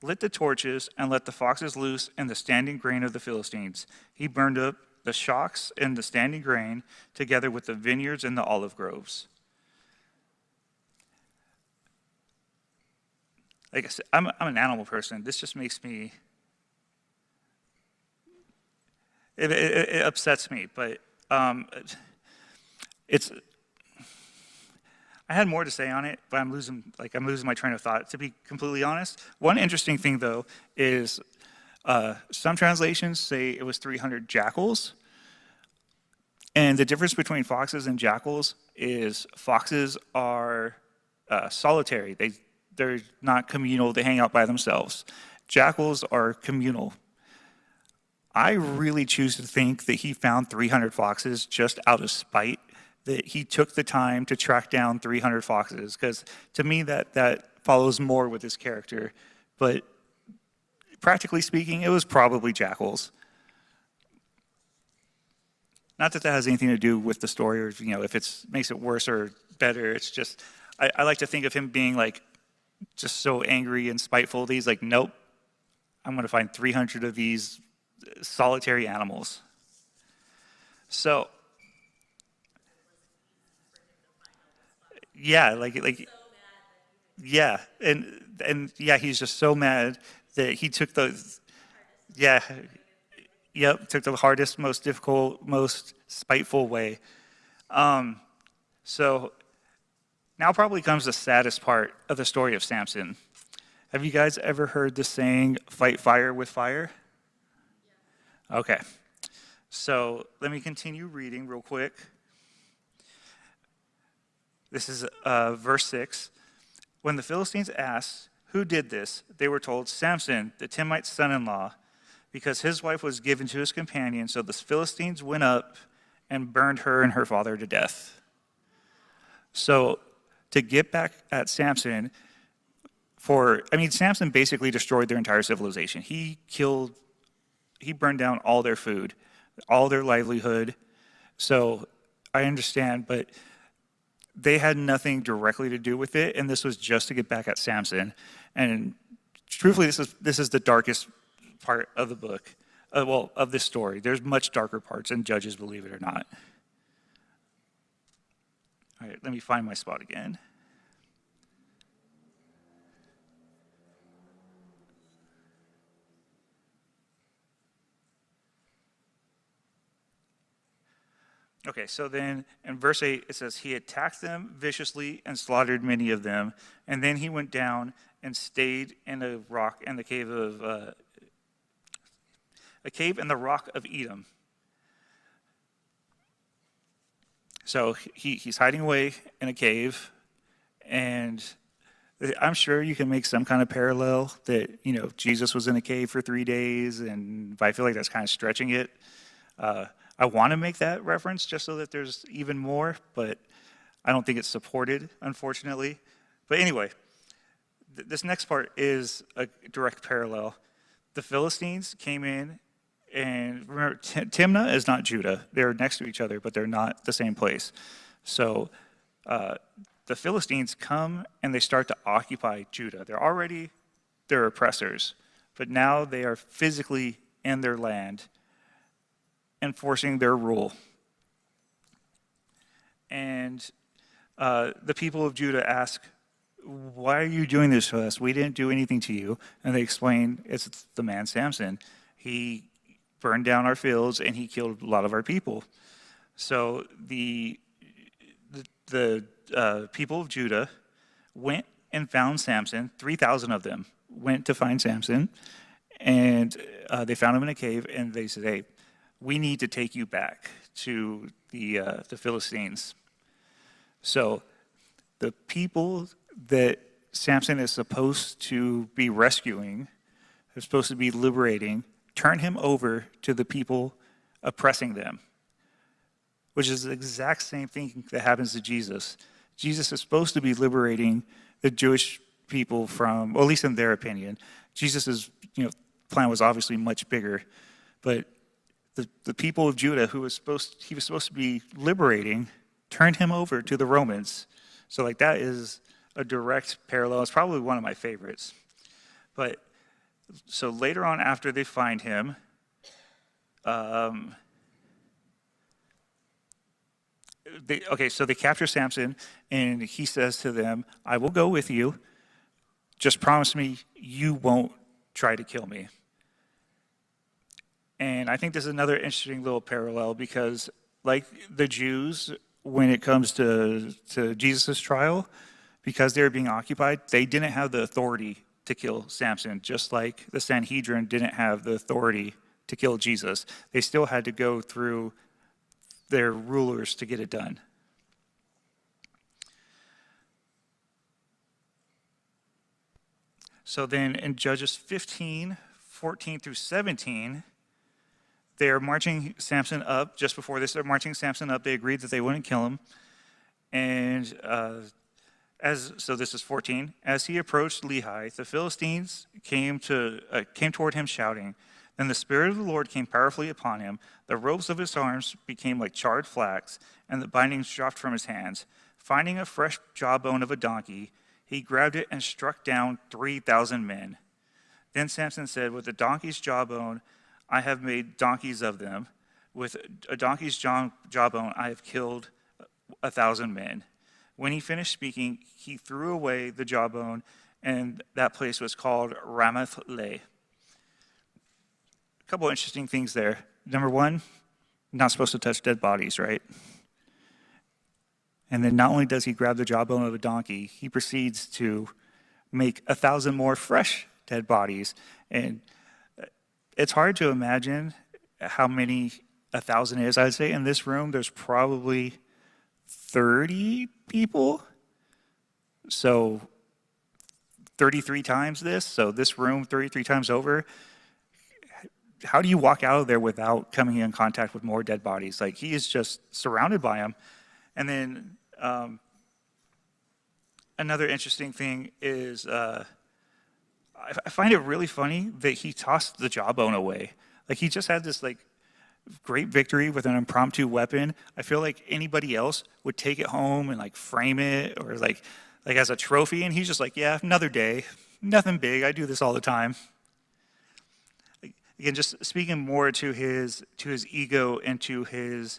lit the torches, and let the foxes loose in the standing grain of the Philistines. He burned up the shocks and the standing grain together with the vineyards and the olive groves. Like I said, I'm an animal person. This just makes me, it upsets me, but it's, I had more to say on it, but I'm losing my train of thought, to be completely honest. One interesting thing, though, is some translations say it was 300 jackals. And the difference between foxes and jackals is foxes are solitary. They're not communal. They hang out by themselves. Jackals are communal. I really choose to think that he found 300 foxes just out of spite, that he took the time to track down 300 foxes, because to me that follows more with his character. But practically speaking, it was probably jackals. Not that has anything to do with the story, or if it makes it worse or better. It's just I like to think of him being just so angry and spiteful that he's like, nope, I'm going to find 300 of these solitary animals. So, yeah, yeah, and yeah, he's just so mad that he took took the hardest, most difficult, most spiteful way. So now probably comes the saddest part of the story of Samson. Have you guys ever heard the saying, fight fire with fire? Okay. So let me continue reading real quick. This is verse 6. When the Philistines asked, who did this? They were told, Samson, the Timnite's son-in-law, because his wife was given to his companion. So the Philistines went up and burned her and her father to death. So to get back at Samson, Samson basically destroyed their entire civilization. He burned down all their food, all their livelihood. So I understand, but they had nothing directly to do with it, and this was just to get back at Samson. And truthfully, this is the darkest part of the book, of this story. There's much darker parts in Judges, believe it or not. All right, let me find my spot again. Okay, so then in verse 8, it says, he attacked them viciously and slaughtered many of them. And then he went down and stayed in a rock in the cave of, a cave in the rock of Edom. So he's hiding away in a cave, and I'm sure you can make some kind of parallel that, Jesus was in a cave for 3 days, but I feel like that's kind of stretching it. I want to make that reference just so that there's even more, but I don't think it's supported, unfortunately. But anyway, this next part is a direct parallel. The Philistines came in And remember, Timnah is not Judah. They're next to each other, but they're not the same place. So the Philistines come and they start to occupy Judah. They're already their oppressors, but now they are physically in their land, enforcing their rule. And the people of Judah ask, "Why are you doing this to us? We didn't do anything to you." And they explain, "It's the man Samson. He burned down our fields and he killed a lot of our people." So the people of Judah went and found Samson. 3,000 of them went to find Samson, and they found him in a cave. And they said, "Hey, we need to take you back to the Philistines." So the people that Samson is supposed to be rescuing, is supposed to be liberating, turn him over to the people oppressing them, which is the exact same thing that happens to Jesus. Jesus is supposed to be liberating the Jewish people from, well, at least in their opinion. Jesus' plan was obviously much bigger, but the people of Judah he was supposed to be liberating turned him over to the Romans. So that is a direct parallel. It's probably one of my favorites. But so later on, after they find him, they capture Samson, and he says to them, "I will go with you. Just promise me you won't try to kill me." And I think this is another interesting little parallel because, like the Jews, when it comes to Jesus' trial, because they were being occupied, they didn't have the authority to kill Samson, just like the Sanhedrin didn't have the authority to kill Jesus. They still had to go through their rulers to get it done. So then in Judges 15, 14 through 17, they're marching Samson up. Just before they start marching Samson up, they agreed that they wouldn't kill him. And so this is 14. As he approached Lehi, the Philistines came toward him shouting. Then the Spirit of the Lord came powerfully upon him. The ropes of his arms became like charred flax, and the bindings dropped from his hands. Finding a fresh jawbone of a donkey, he grabbed it and struck down 3,000 men. Then Samson said, "With the donkey's jawbone, I have made donkeys of them. With a donkey's jawbone, I have killed 1,000 men." When he finished speaking, he threw away the jawbone, and that place was called Ramath-Leh. A couple interesting things there. Number one, not supposed to touch dead bodies, right? And then not only does he grab the jawbone of a donkey, he proceeds to make 1,000 more fresh dead bodies. And it's hard to imagine how many 1,000 is. I'd say in this room, there's probably 30 people. So 33 times this. So this room 33 times over. How do you walk out of there without coming in contact with more dead bodies? He is just surrounded by them. And then another interesting thing is I find it really funny that he tossed the jawbone away. He just had this great victory with an impromptu weapon. I feel like anybody else would take it home and frame it or as a trophy, and he's just yeah, another day, nothing big. I do this all the time. Again, just speaking more to his ego and to his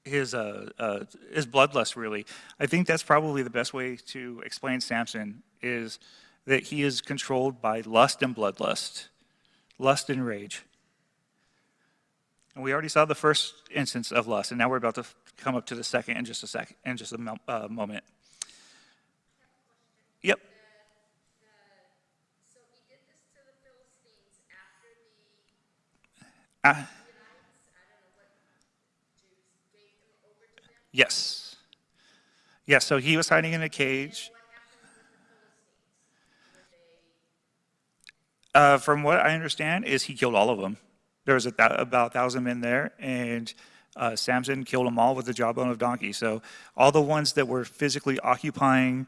bloodlust, really. I think that's probably the best way to explain Samson, is that he is controlled by lust and bloodlust, lust and rage. And we already saw the first instance of lust, and now we're about to come up to the second in just a moment. Yep.
So he did this to the Philistines after the Israelites, I don't know what Jews gave him over to them.
Yes. Yes, so he was hiding in a cage.
What happened with the Philistines?
From what I understand is he killed all of them. There was about 1,000 men there, and Samson killed them all with the jawbone of donkey. So all the ones that were physically occupying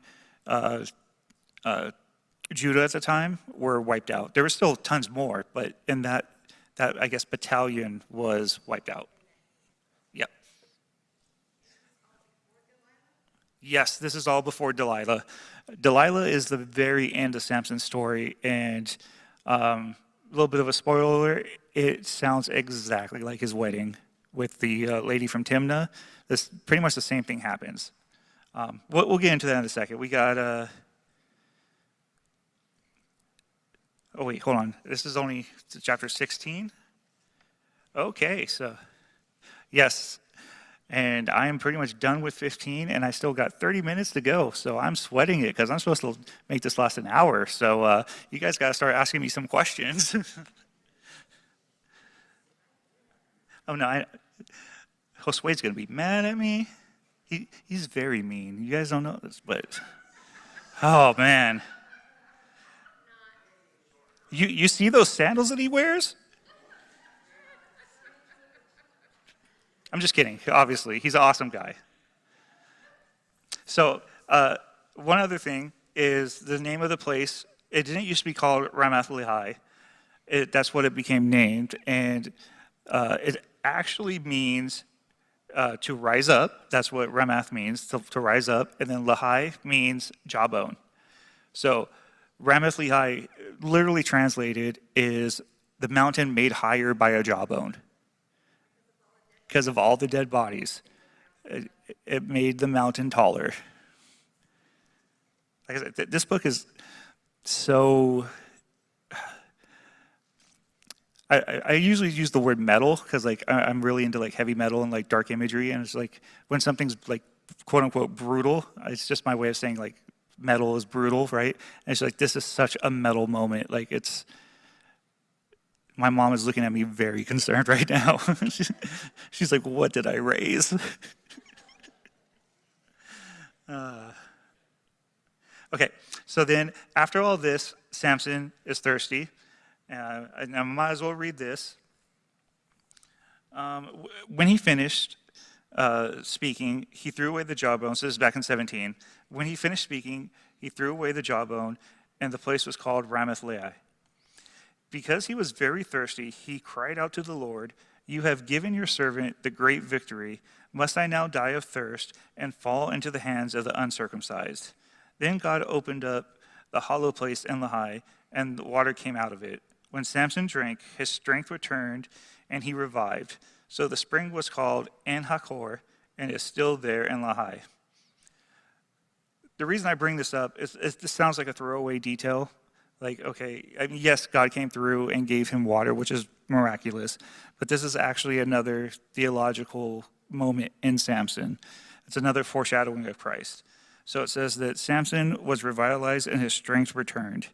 Judah at the time were wiped out. There were still tons more, but in that I guess battalion was wiped out. Yep. Yes, this is all before Delilah. Delilah is the very end of Samson's story, and a little bit of a spoiler, it sounds exactly like his wedding with the lady from Timnah. This pretty much the same thing happens. We'll get into that in a second. We got oh wait, hold on. This is only chapter 16. Okay, so yes. And I am pretty much done with 15, and I still got 30 minutes to go. So I'm sweating it because I'm supposed to make this last an hour. So you guys got to start asking me some questions. Oh, no, Josue's going to be mad at me. He's very mean. You guys don't know this, but, oh, man. You see those sandals that he wears? I'm just kidding, obviously. He's an awesome guy. So one other thing is the name of the place. It didn't used to be called Ramath Lehi. That's what it became named. And it actually means to rise up. That's what Ramath means, to rise up. And then Lehi means jawbone. So Ramath Lehi, literally translated, is the mountain made higher by a jawbone. Because of all the dead bodies, it made the mountain taller. Like I said, this book is so. I usually use the word metal because like I'm really into like heavy metal and like dark imagery, and it's like when something's like quote unquote brutal, it's just my way of saying like metal is brutal, right? And it's like this is such a metal moment, like it's. My mom is looking at me very concerned right now. She's like, what did I raise? Okay, so then after all this, Samson is thirsty. And I might as well read this. When he finished speaking, he threw away the jawbone. So this is back in 17. When he finished speaking, he threw away the jawbone, and the place was called Ramath Lehi. Because he was very thirsty, he cried out to the Lord, "You have given your servant the great victory. Must I now die of thirst and fall into the hands of the uncircumcised?" Then God opened up the hollow place in Lehi, and the water came out of it. When Samson drank, his strength returned, and he revived. So the spring was called En Hakor, and is still there in Lehi. The reason I bring this up is this sounds like a throwaway detail. Like, okay, I mean, yes, God came through and gave him water, which is miraculous, but this is actually another theological moment in Samson. It's another foreshadowing of Christ. So it says that Samson was revitalized and his strength returned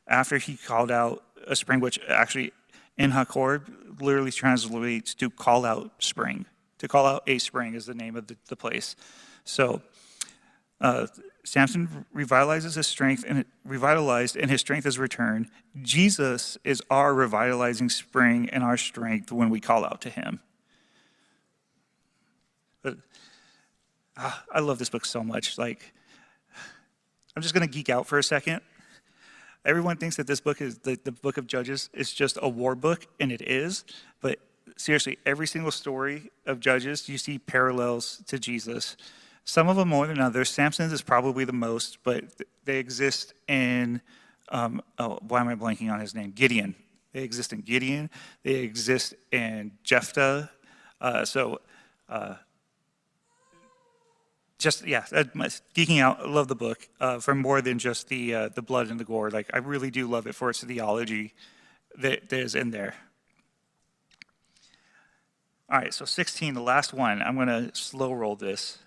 after he called out a spring, which actually in Hakor literally translates to call out spring. To call out a spring is the name of the place. So Samson revitalized his strength, and his strength is returned. Jesus is our revitalizing spring and our strength when we call out to him. But I love this book so much. Like, I'm just going to geek out for a second. Everyone thinks that this book is the book of Judges is just a war book, and it is. But seriously, every single story of Judges, you see parallels to Jesus. Some of them more than others. Samson's is probably the most, but they exist in, why am I blanking on his name? Gideon. They exist in Gideon. They exist in Jephthah. Geeking out. I love the book for more than just the blood and the gore. Like, I really do love it for its theology that is in there. All right, so 16, the last one. I'm going to slow roll this.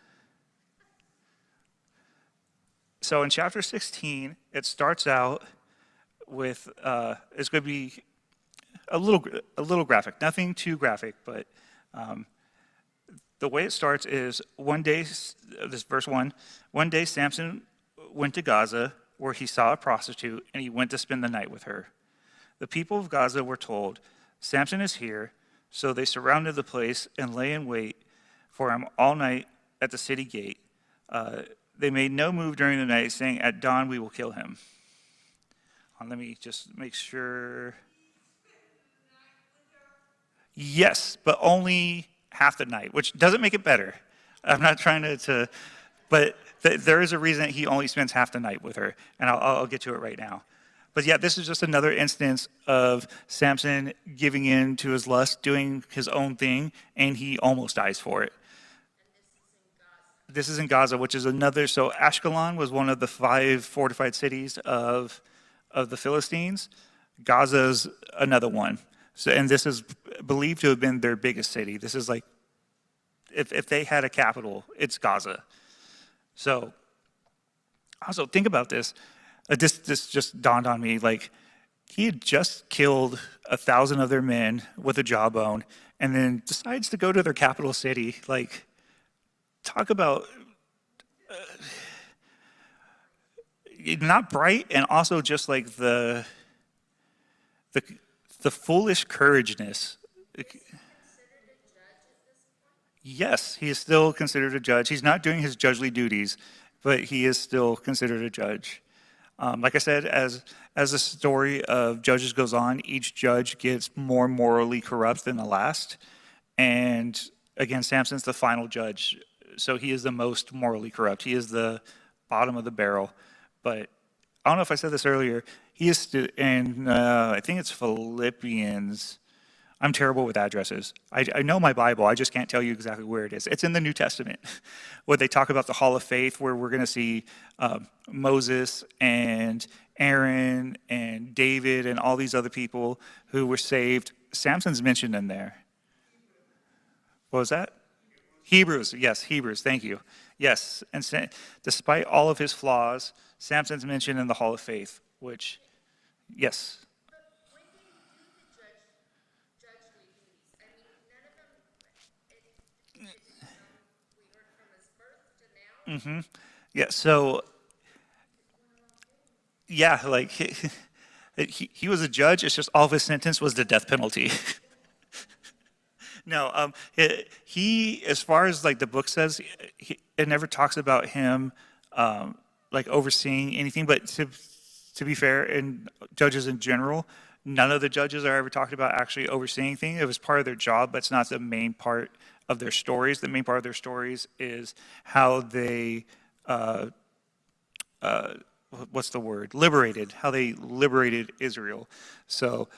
So in chapter 16, it starts out with, it's going to be a little graphic, nothing too graphic, but the way it starts is one day, this verse 1, one day Samson went to Gaza where he saw a prostitute and he went to spend the night with her. The people of Gaza were told, "Samson is here," so they surrounded the place and lay in wait for him all night at the city gate. They made no move during the night, saying, "At dawn we will kill him." on, let me just make sure. Yes, but only half the night, which doesn't make it better. I'm not trying to but there is a reason that he only spends half the night with her, and I'll get to it right now. But yeah, this is just another instance of Samson giving in to his lust, doing his own thing, and he almost dies for it. This is in Gaza, which is another, so Ashkelon was one of the 5 fortified cities of the Philistines. Gaza's another one. So, and this is believed to have been their biggest city. This is like, if they had a capital, it's Gaza. So, also think about this. This just dawned on me. Like, he had just killed 1,000 of their men with a jawbone, and then decides to go to their capital city. Like, talk about not bright, and also just like the foolish courageness. Yes, he is still considered a judge. He's not doing his judgely duties, but he is still considered a judge. Like I said, as the story of Judges goes on, each judge gets more morally corrupt than the last. And again, Samson's the final judge, so he is the most morally corrupt. He is the bottom of the barrel. But I don't know if I said this earlier. He is still, and I think it's Philippians. I'm terrible with addresses. I know my Bible, I just can't tell you exactly where it is. It's in the New Testament, where they talk about the Hall of Faith, where we're going to see Moses and Aaron and David and all these other people who were saved. Samson's mentioned in there. What was that? Hebrews, yes, Hebrews, thank you. Yes, and despite all of his flaws, Samson's mentioned in the Hall of Faith, which, yes. Mm-hmm. Yeah, so, yeah, like, he was a judge, it's just all of his sentence was the death penalty. No, he, as far as like the book says, it never talks about him like overseeing anything, but to be fair, in judges in general, none of the judges are ever talked about actually overseeing things. It was part of their job, but it's not the main part of their stories. The main part of their stories is how they, what's the word? Liberated, how they liberated Israel. So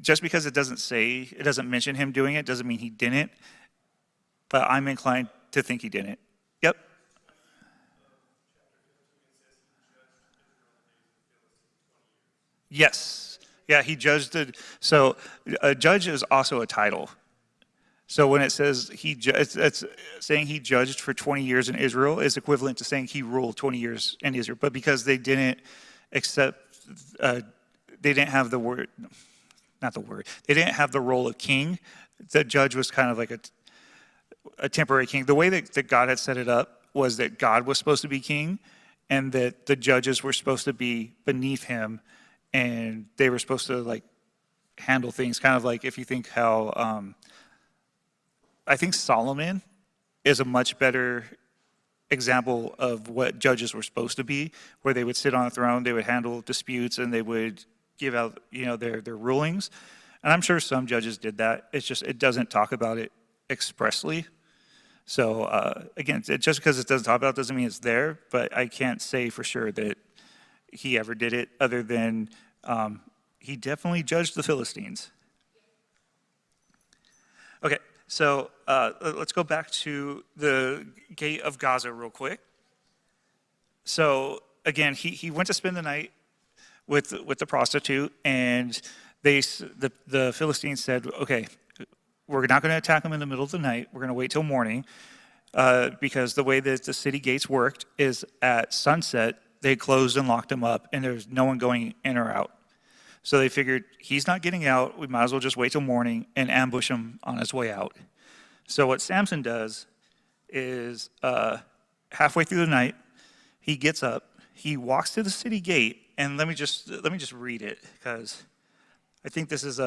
just because it doesn't mention him doing it, doesn't mean he didn't, but I'm inclined to think he didn't. Yep. Yes. Yeah, he judged it. So a judge is also a title. So when it says it's saying he judged for 20 years in Israel is equivalent to saying he ruled 20 years in Israel. But because they didn't accept, they didn't have the word, they didn't have the role of king. The judge was kind of like a temporary king. The way that God had set it up was that God was supposed to be king, and that the judges were supposed to be beneath him, and they were supposed to like handle things kind of like, if you think how I think Solomon is a much better example of what judges were supposed to be, where they would sit on a throne, they would handle disputes, and they would give out, their rulings. And I'm sure some judges did that. It's just, it doesn't talk about it expressly. So again, just because it doesn't talk about it doesn't mean it's there, but I can't say for sure that he ever did it, other than he definitely judged the Philistines. Okay, so let's go back to the gate of Gaza real quick. So again, he went to spend the night with the prostitute, and the Philistines said, okay, we're not going to attack them in the middle of the night. We're going to wait till morning, because the way that the city gates worked is at sunset, they closed and locked him up, and there's no one going in or out. So they figured, he's not getting out, we might as well just wait till morning and ambush him on his way out. So what Samson does is, halfway through the night, he gets up, he walks to the city gate, and let me just read it, because I think this is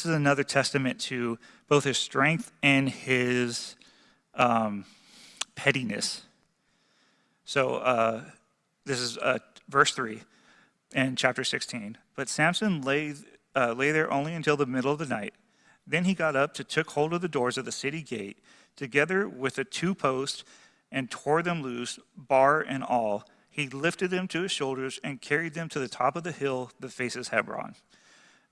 another testament to both his strength and his pettiness. So this is verse 3 in chapter 16. But Samson lay there only until the middle of the night. Then he got up, took hold of the doors of the city gate, together with the 2 posts, and tore them loose, bar and all. He lifted them to his shoulders and carried them to the top of the hill that faces Hebron.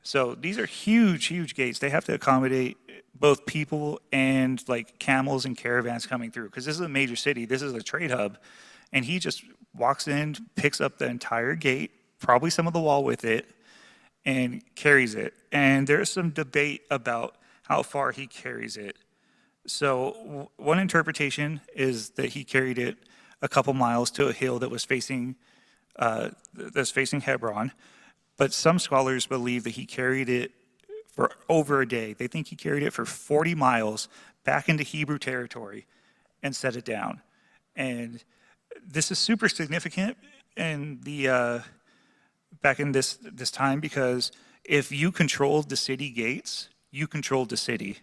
So these are huge, huge gates. They have to accommodate both people and like camels and caravans coming through, because this is a major city. This is a trade hub. And he just walks in, picks up the entire gate, probably some of the wall with it, and carries it. And there's some debate about how far he carries it. So one interpretation is that he carried it a couple miles to a hill that was facing Hebron. But some scholars believe that he carried it for over a day. They think he carried it for 40 miles back into Hebrew territory and set it down. And this is super significant in the back in this time, because if you controlled the city gates, you controlled the city.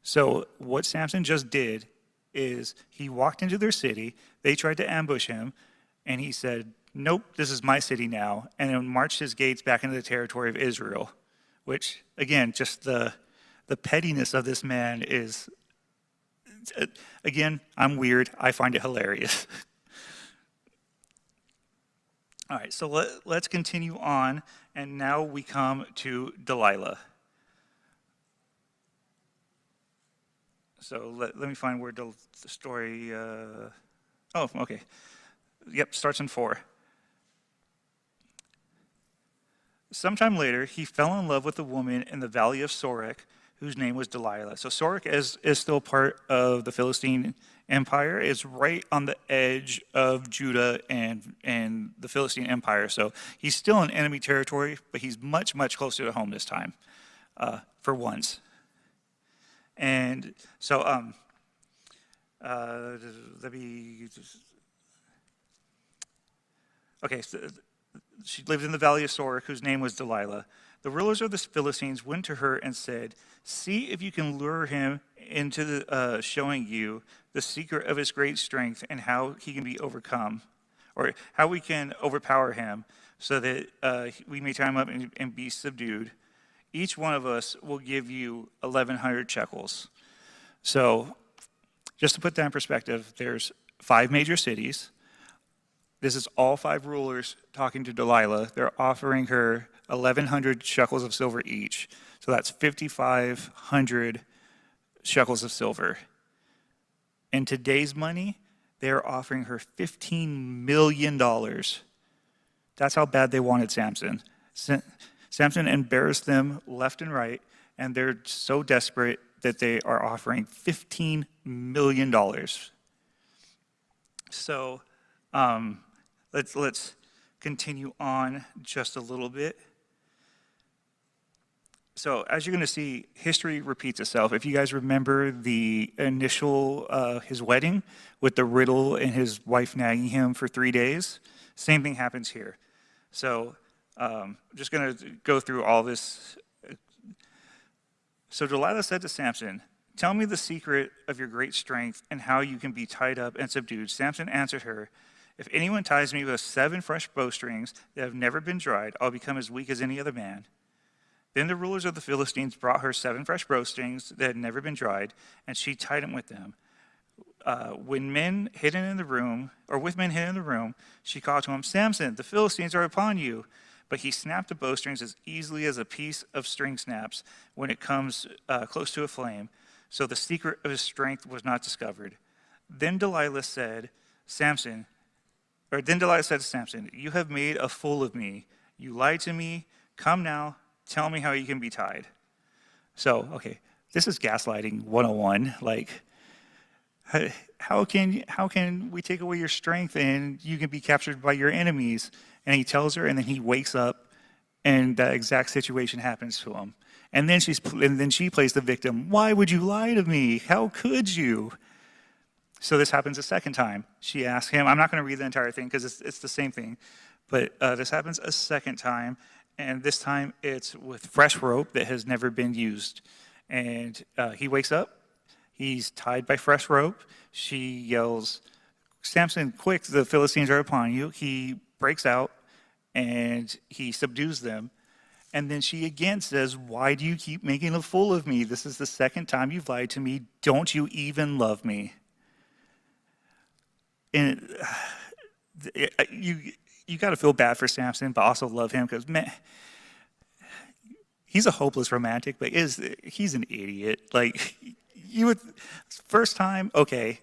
So what Samson just did is he walked into their city, they tried to ambush him, and he said, nope, this is my city now, and then marched his gates back into the territory of Israel, which, again, just the pettiness of this man is, again, I'm weird, I find it hilarious. All right, so let's continue on, and now we come to Delilah. So let me find where the story, oh, okay. Yep, starts in 4. Sometime later, he fell in love with a woman in the valley of Sorek, whose name was Delilah. So Sorek is still part of the Philistine Empire. It's right on the edge of Judah and the Philistine Empire. So he's still in enemy territory, but he's much, much closer to home this time, for once. And so, let me just, okay, so she lived in the valley of Sorek, whose name was Delilah. The rulers of the Philistines went to her and said, see if you can lure him into showing you the secret of his great strength and how he can be overcome, or how we can overpower him so that we may tie him up and be subdued. Each one of us will give you 1,100 shekels. So just to put that in perspective, there's 5 major cities. This is all 5 rulers talking to Delilah. They're offering her 1,100 shekels of silver each. So that's 5,500 shekels of silver. In today's money, they're offering her $15 million. That's how bad they wanted Samson. Samson embarrassed them left and right, and they're so desperate that they are offering $15 million. So let's continue on just a little bit. So as you're going to see, history repeats itself. If you guys remember the initial, his wedding with the riddle and his wife nagging him for 3 days, same thing happens here. So I'm just going to go through all this. So Delilah said to Samson, tell me the secret of your great strength and how you can be tied up and subdued. Samson answered her, if anyone ties me with 7 fresh bowstrings that have never been dried, I'll become as weak as any other man. Then the rulers of the Philistines brought her 7 fresh bowstrings that had never been dried, and she tied him with them. With men hidden in the room, she called to him, Samson, the Philistines are upon you. But he snapped the bowstrings as easily as a piece of string snaps when it comes close to a flame. So the secret of his strength was not discovered. Then Delilah said to Samson, you have made a fool of me. You lied to me. Come now, tell me how you can be tied. So, okay, this is gaslighting 101. Like, how can we take away your strength and you can be captured by your enemies? And he tells her, and then he wakes up, and that exact situation happens to him. And then she plays the victim. Why would you lie to me? How could you? So this happens a second time. She asks him. I'm not going to read the entire thing because it's the same thing. But this happens a second time, and this time it's with fresh rope that has never been used. And he wakes up. He's tied by fresh rope. She yells, Samson, quick, the Philistines are upon you. He breaks out and he subdues them. And then she again says, "Why do you keep making a fool of me? This is the second time you've lied to me. Don't you even love me?" And you got to feel bad for Samson, but also love him because, man, he's a hopeless romantic, but he's an idiot. Like, you would, first time, okay,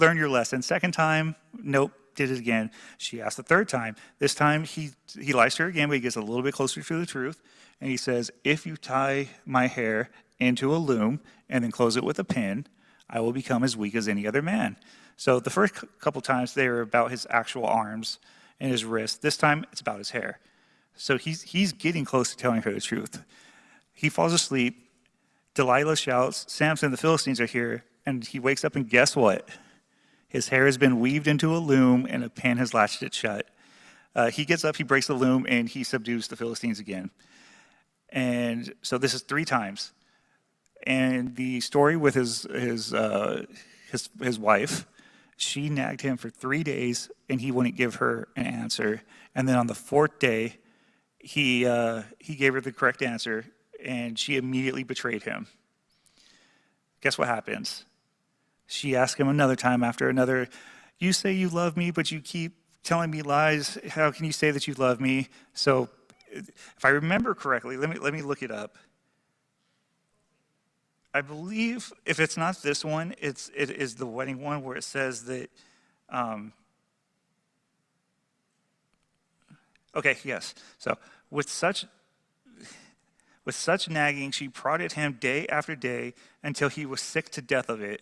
learn your lesson. Second time, nope, did it again. She asked the third time. This time, he lies to her again, but he gets a little bit closer to the truth. And he says, "If you tie my hair into a loom and then close it with a pin, I will become as weak as any other man." So the first couple times, they were about his actual arms and his wrist. This time, it's about his hair. So he's getting close to telling her the truth. He falls asleep. Delilah shouts, "Samson, the Philistines are here." And he wakes up, and guess what? His hair has been weaved into a loom, and a pin has latched it shut. He gets up, he breaks the loom, and he subdues the Philistines again. And so this is 3 times. And the story with his wife, she nagged him for 3 days, and he wouldn't give her an answer. And then on the 4th day, he gave her the correct answer, and she immediately betrayed him. Guess what happens? She asked him another time after another, "You say you love me, but you keep telling me lies. How can you say that you love me?" So if I remember correctly, let me look it up. I believe if it's not this one, it is the wedding one where it says that. Okay, yes. So with such nagging, she prodded him day after day until he was sick to death of it.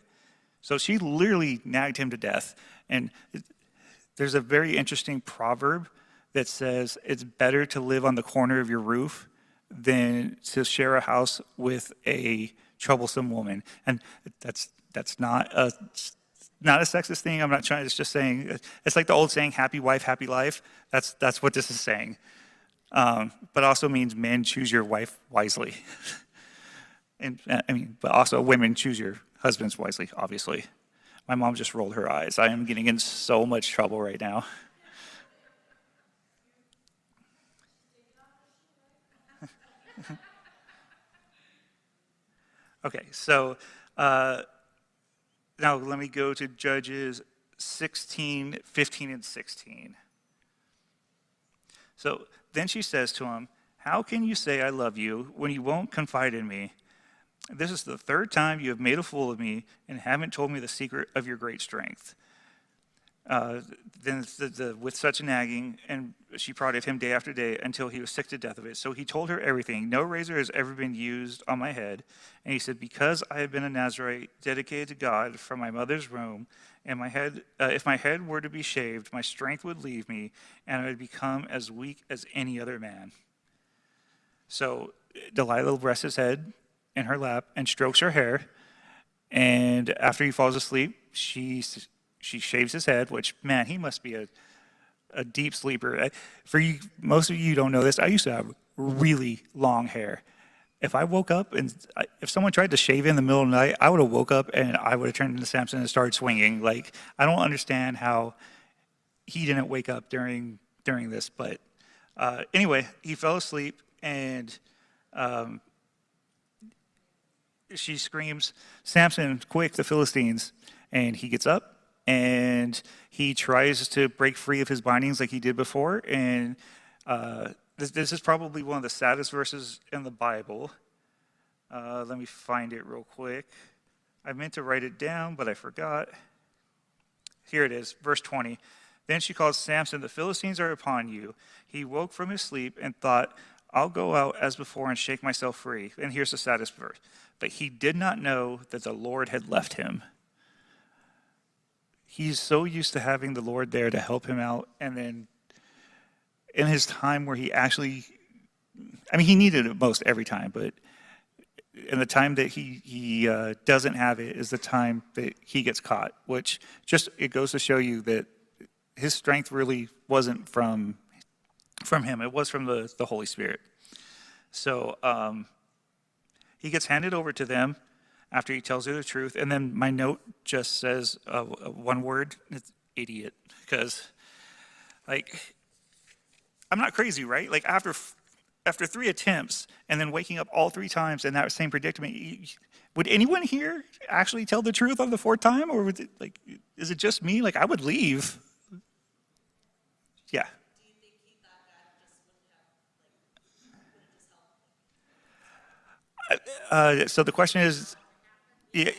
So she literally nagged him to death. And there's a very interesting proverb that says it's better to live on the corner of your roof than to share a house with a troublesome woman. And that's not a sexist thing. I'm not trying. It's just saying, it's like the old saying, "Happy wife, happy life." That's what this is saying. But also means men, choose your wife wisely. And but also women, choose your husbands wisely, obviously. My mom just rolled her eyes. I am getting in so much trouble right now. Okay, so now let me go to Judges 16, 15, and 16. So then she says to him, "How can you say I love you when you won't confide in me? This is the 3rd time you have made a fool of me and haven't told me the secret of your great strength." Then with such nagging, and she prodded him day after day until he was sick to death of it. So he told her everything. "No razor has ever been used on my head." And he said, "Because I have been a Nazarite dedicated to God from my mother's womb, and if my head were to be shaved, my strength would leave me, and I would become as weak as any other man." So Delilah rests his head in her lap and strokes her hair. And after he falls asleep, she shaves his head, which, man, he must be a deep sleeper. For you, most of you don't know this, I used to have really long hair. If I woke up and if someone tried to shave in the middle of the night, I would have woke up and I would have turned into Samson and started swinging. Like, I don't understand how he didn't wake up during this. But anyway, he fell asleep, and she screams, "Samson, quick, the Philistines." And he gets up, and he tries to break free of his bindings like he did before. And this is probably one of the saddest verses in the Bible. Let me find it real quick. I meant to write it down, but I forgot. Here it is, verse 20. Then she called, "Samson, the Philistines are upon you." He woke from his sleep and thought, "I'll go out as before and shake myself free." And here's the saddest verse. But he did not know that the Lord had left him. He's so used to having the Lord there to help him out. And then in his time where he actually, he needed it most every time, but in the time that he doesn't have it is the time that he gets caught, which just, it goes to show you that his strength really wasn't from him. It was from the Holy Spirit. So he gets handed over to them after he tells her the truth. And then my note just says one word, it's idiot. Because, I'm not crazy, right? Like after 3 attempts and then waking up all 3 times in that same predicament, would anyone here actually tell the truth on the 4th time, or would it, like, is it just me? Like I would leave. Yeah.
Do you think he thought God just wouldn't have, like,
So the question is, yeah,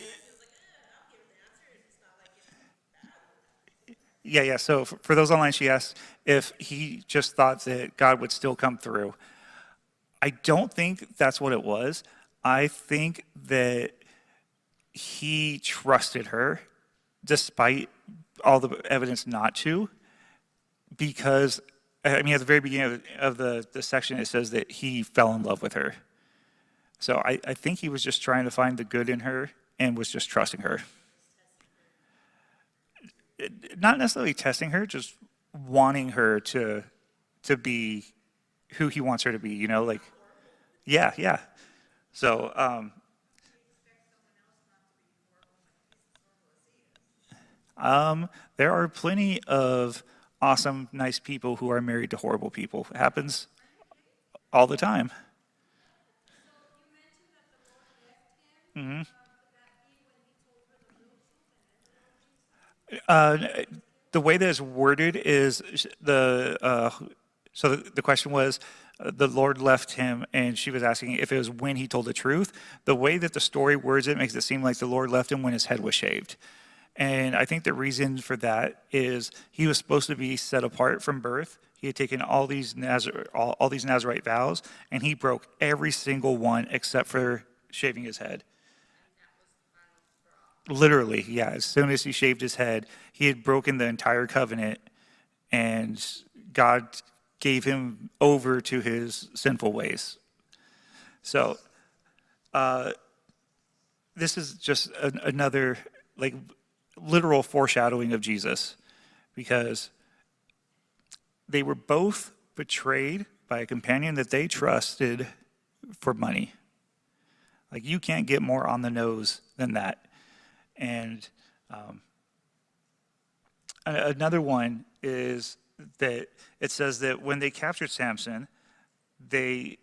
yeah. So for those online, she asked if he just thought that God would still come through. I don't think that's what it was. I think that he trusted her despite all the evidence not to, because, I mean, at the very beginning of the section, it says that he fell in love with her. So I think he was just trying to find the good in her and was just trusting her. Not necessarily testing her, just wanting her to be who he wants her to be, you know, like, yeah. So, there are plenty of awesome, nice people who are married to horrible people. It happens all the time. The way that it's worded is so the question was, the Lord left him, and she was asking if it was when he told the truth. The way that the story words it makes it seem like the Lord left him when his head was shaved. And I think the reason for that is he was supposed to be set apart from birth. He had taken all these Nazirite vows, and he broke every single one except for shaving his head. Literally, yeah. As soon as he shaved his head, he had broken the entire covenant, and God gave him over to his sinful ways. So, this is just another, like, literal foreshadowing of Jesus, because they were both betrayed by a companion that they trusted for money. Like, you can't get more on the nose than that. And another one is that it says that when they captured Samson, the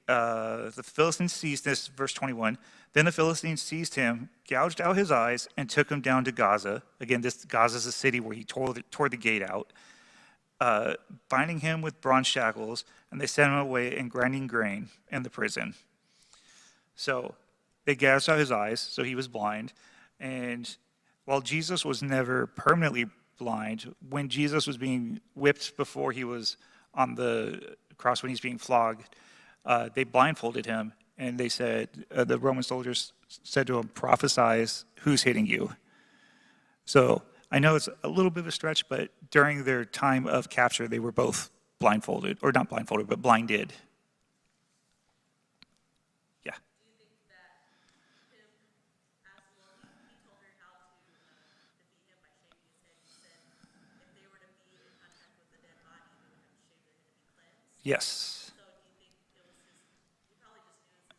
Philistines seized this, verse 21. Then the Philistines seized him, gouged out his eyes, and took him down to Gaza. Again, Gaza is a city where he tore the gate out, binding him with bronze shackles, and they sent him away and grinding grain in the prison. So they gouged out his eyes, so he was blind. And while Jesus was never permanently blind, when Jesus was being whipped before he was on the cross, when he's being flogged, they blindfolded him, and they said, the Roman soldiers said to him, prophesy who's hitting you. So I know it's a little bit of a stretch, but during their time of capture, they were both blindfolded, or not blindfolded, but blinded. Yeah.
do you think that him, as well, he told her how to defeat him by shaving his head? He said if they were to be in contact with the dead body, they would have to shave their head to be cleansed.
Yes.
So do you think it was his, he probably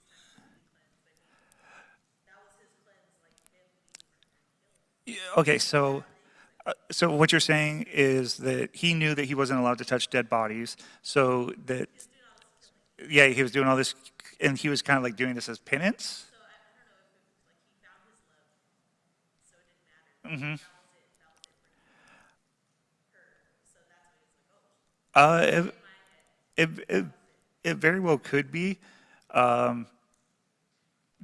just knew it was his time to be cleansed, but that was his cleanse, like him being
Yeah, okay, so what you're saying is that he knew that he wasn't allowed to touch dead bodies, so that, yeah, he was doing all this, and he was kind of like doing this as penance.
So I don't know if it was like he found his love, so it didn't matter.
Mm-hmm.
That was it for her. So that's what he was like, oh,
It very well could be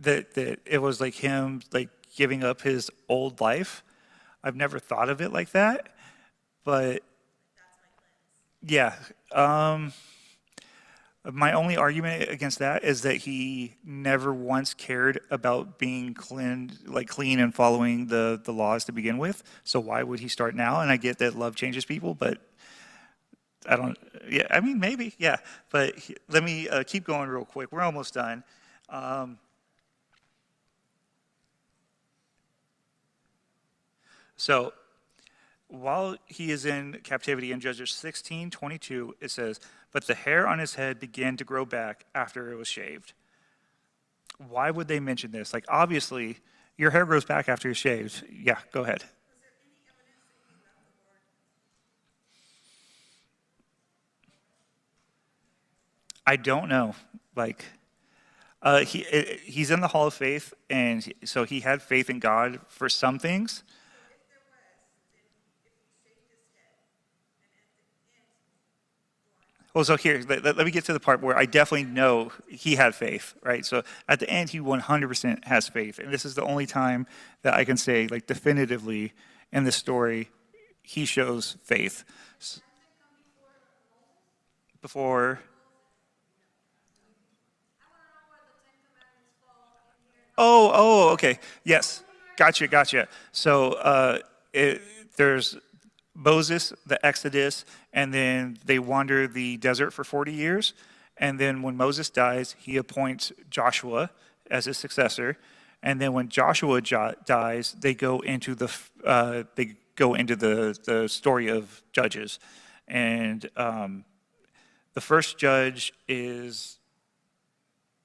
that it was like him like giving up his old life. I've never thought of it like that, but yeah. My only argument against that is that he never once cared about being clean and following the laws to begin with. So why would he start now? And I get that love changes people, but I don't. Yeah, I mean maybe, yeah. But let me keep going real quick. We're almost done. So while he is in captivity in Judges 16:22, it says, but the hair on his head began to grow back after it was shaved. Why would they mention this? Like, obviously, your hair grows back after you're shaved. Yeah, go ahead. I don't know. Like, he's in the Hall of Faith, and so he had faith in God for some things. Well, so here, let me get to the part where I definitely know he had faith, right? So at the end, he 100% has faith. And this is the only time that I can say, like, definitively in the story, he shows faith. Before. Oh, okay. Yes. Gotcha. So there's Moses, the Exodus, and then they wander the desert for 40 years. And then when Moses dies, he appoints Joshua as his successor. And then when Joshua dies, they go into the story of Judges. And the first judge is,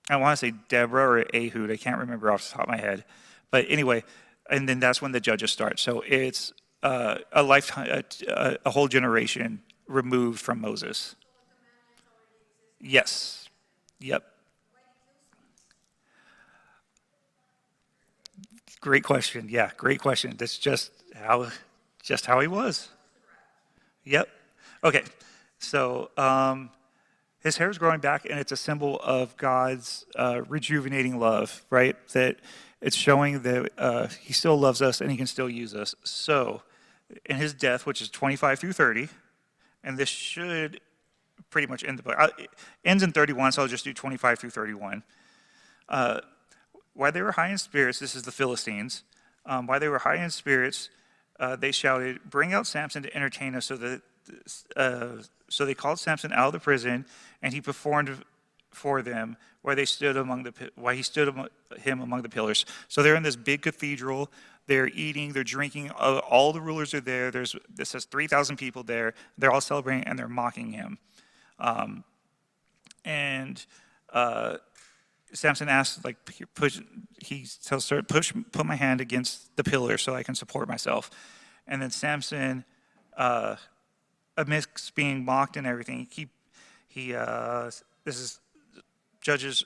I want to say Deborah or Ehud. I can't remember off the top of my head. But anyway, and then that's when the judges start. So it's a lifetime, a whole generation removed from Moses. Yes. Yep. Great question. Yeah, great question. That's just how he was. Yep. Okay. So his hair is growing back, and it's a symbol of God's rejuvenating love, right? That it's showing that he still loves us and he can still use us. So in his death, which is 25 through 30, and this should pretty much end the book. It ends in 31, so I'll just do 25 through 31. While they were high in spirits, this is the Philistines. While they were high in spirits, they shouted, "Bring out Samson to entertain us." So they called Samson out of the prison, and he performed for them while he stood among the pillars. So they're in this big cathedral. They're eating, they're drinking. All the rulers are there. This says 3,000 people there. They're all celebrating, and they're mocking him. Samson asks, like, he tells her, put my hand against the pillar so I can support myself. And then Samson, amidst being mocked and everything, this is Judges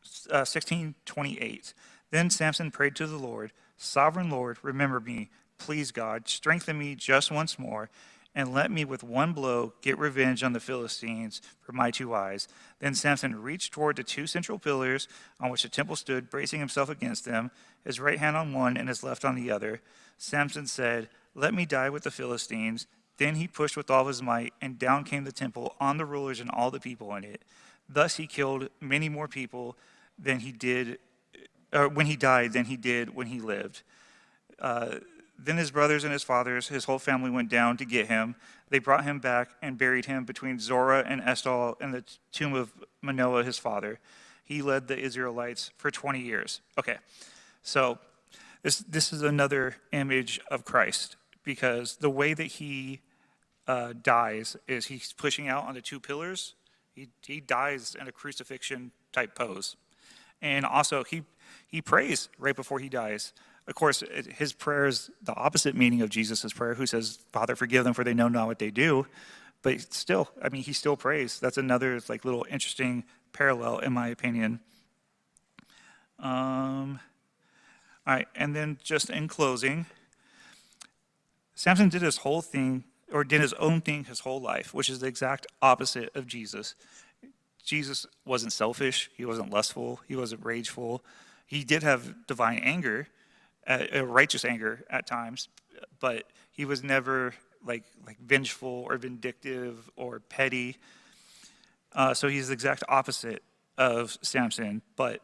16:28. Then Samson prayed to the Lord, "Sovereign Lord, remember me. Please, God, strengthen me just once more, and let me with one blow get revenge on the Philistines for my 2 eyes." Then Samson reached toward the 2 central pillars on which the temple stood, bracing himself against them, his right hand on one and his left on the other. Samson said, "Let me die with the Philistines." Then he pushed with all his might, and down came the temple on the rulers and all the people in it. Thus he killed many more people than he did when he died than he did when he lived. Then his brothers and his fathers, his whole family went down to get him. They brought him back and buried him between Zorah and Eshtaol in the tomb of Manoah, his father. He led the Israelites for 20 years. Okay, so this is another image of Christ, because the way that he dies is he's pushing out on the 2 pillars. He dies in a crucifixion type pose. And also he prays right before he dies. Of course, his prayer is the opposite meaning of Jesus' prayer, who says, "Father, forgive them, for they know not what they do." But still, I mean, he still prays. That's another like little interesting parallel, in my opinion. All right, and then just in closing, Samson did his own thing his whole life, which is the exact opposite of Jesus. Jesus wasn't selfish. He wasn't lustful. He wasn't rageful. He did have divine anger, righteous anger at times, but he was never like vengeful or vindictive or petty. So he's the exact opposite of Samson. But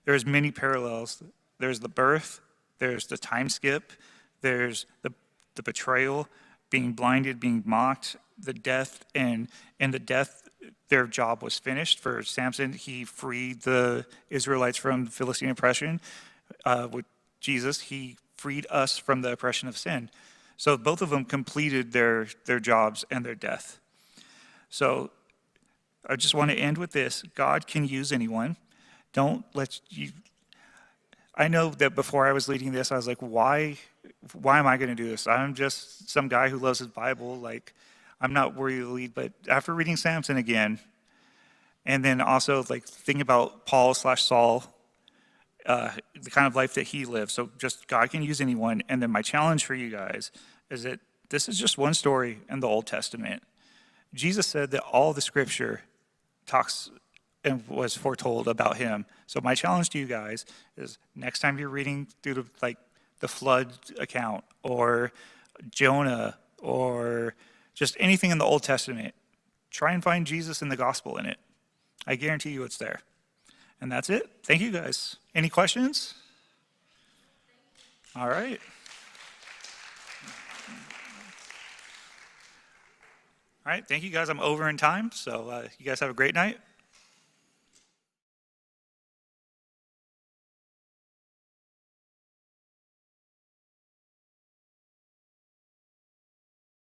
there's many parallels. There's the birth. There's the time skip. There's the betrayal, being blinded, being mocked, the death, and in the death, their job was finished. For Samson, he freed the Israelites from Philistine oppression. With Jesus, he freed us from the oppression of sin. So both of them completed their jobs and their death. So I just want to end with this. God can use anyone. I know that before I was leading this, I was like, why am I going to do this? I'm just some guy who loves his Bible. Like, I'm not worthy to lead. But after reading Samson again, And then also like think about Paul/Saul, the kind of life that he lived. So just God can use anyone. And then my challenge for you guys is that this is just one story in the Old Testament. Jesus said that all the scripture talks and was foretold about him. So my challenge to you guys is next time you're reading through the flood account or Jonah or just anything in the Old Testament, try and find Jesus and the gospel in it. I guarantee you it's there. And that's it. Thank you guys. Any questions? All right. All right, thank you guys. I'm over in time, so you guys have a great night.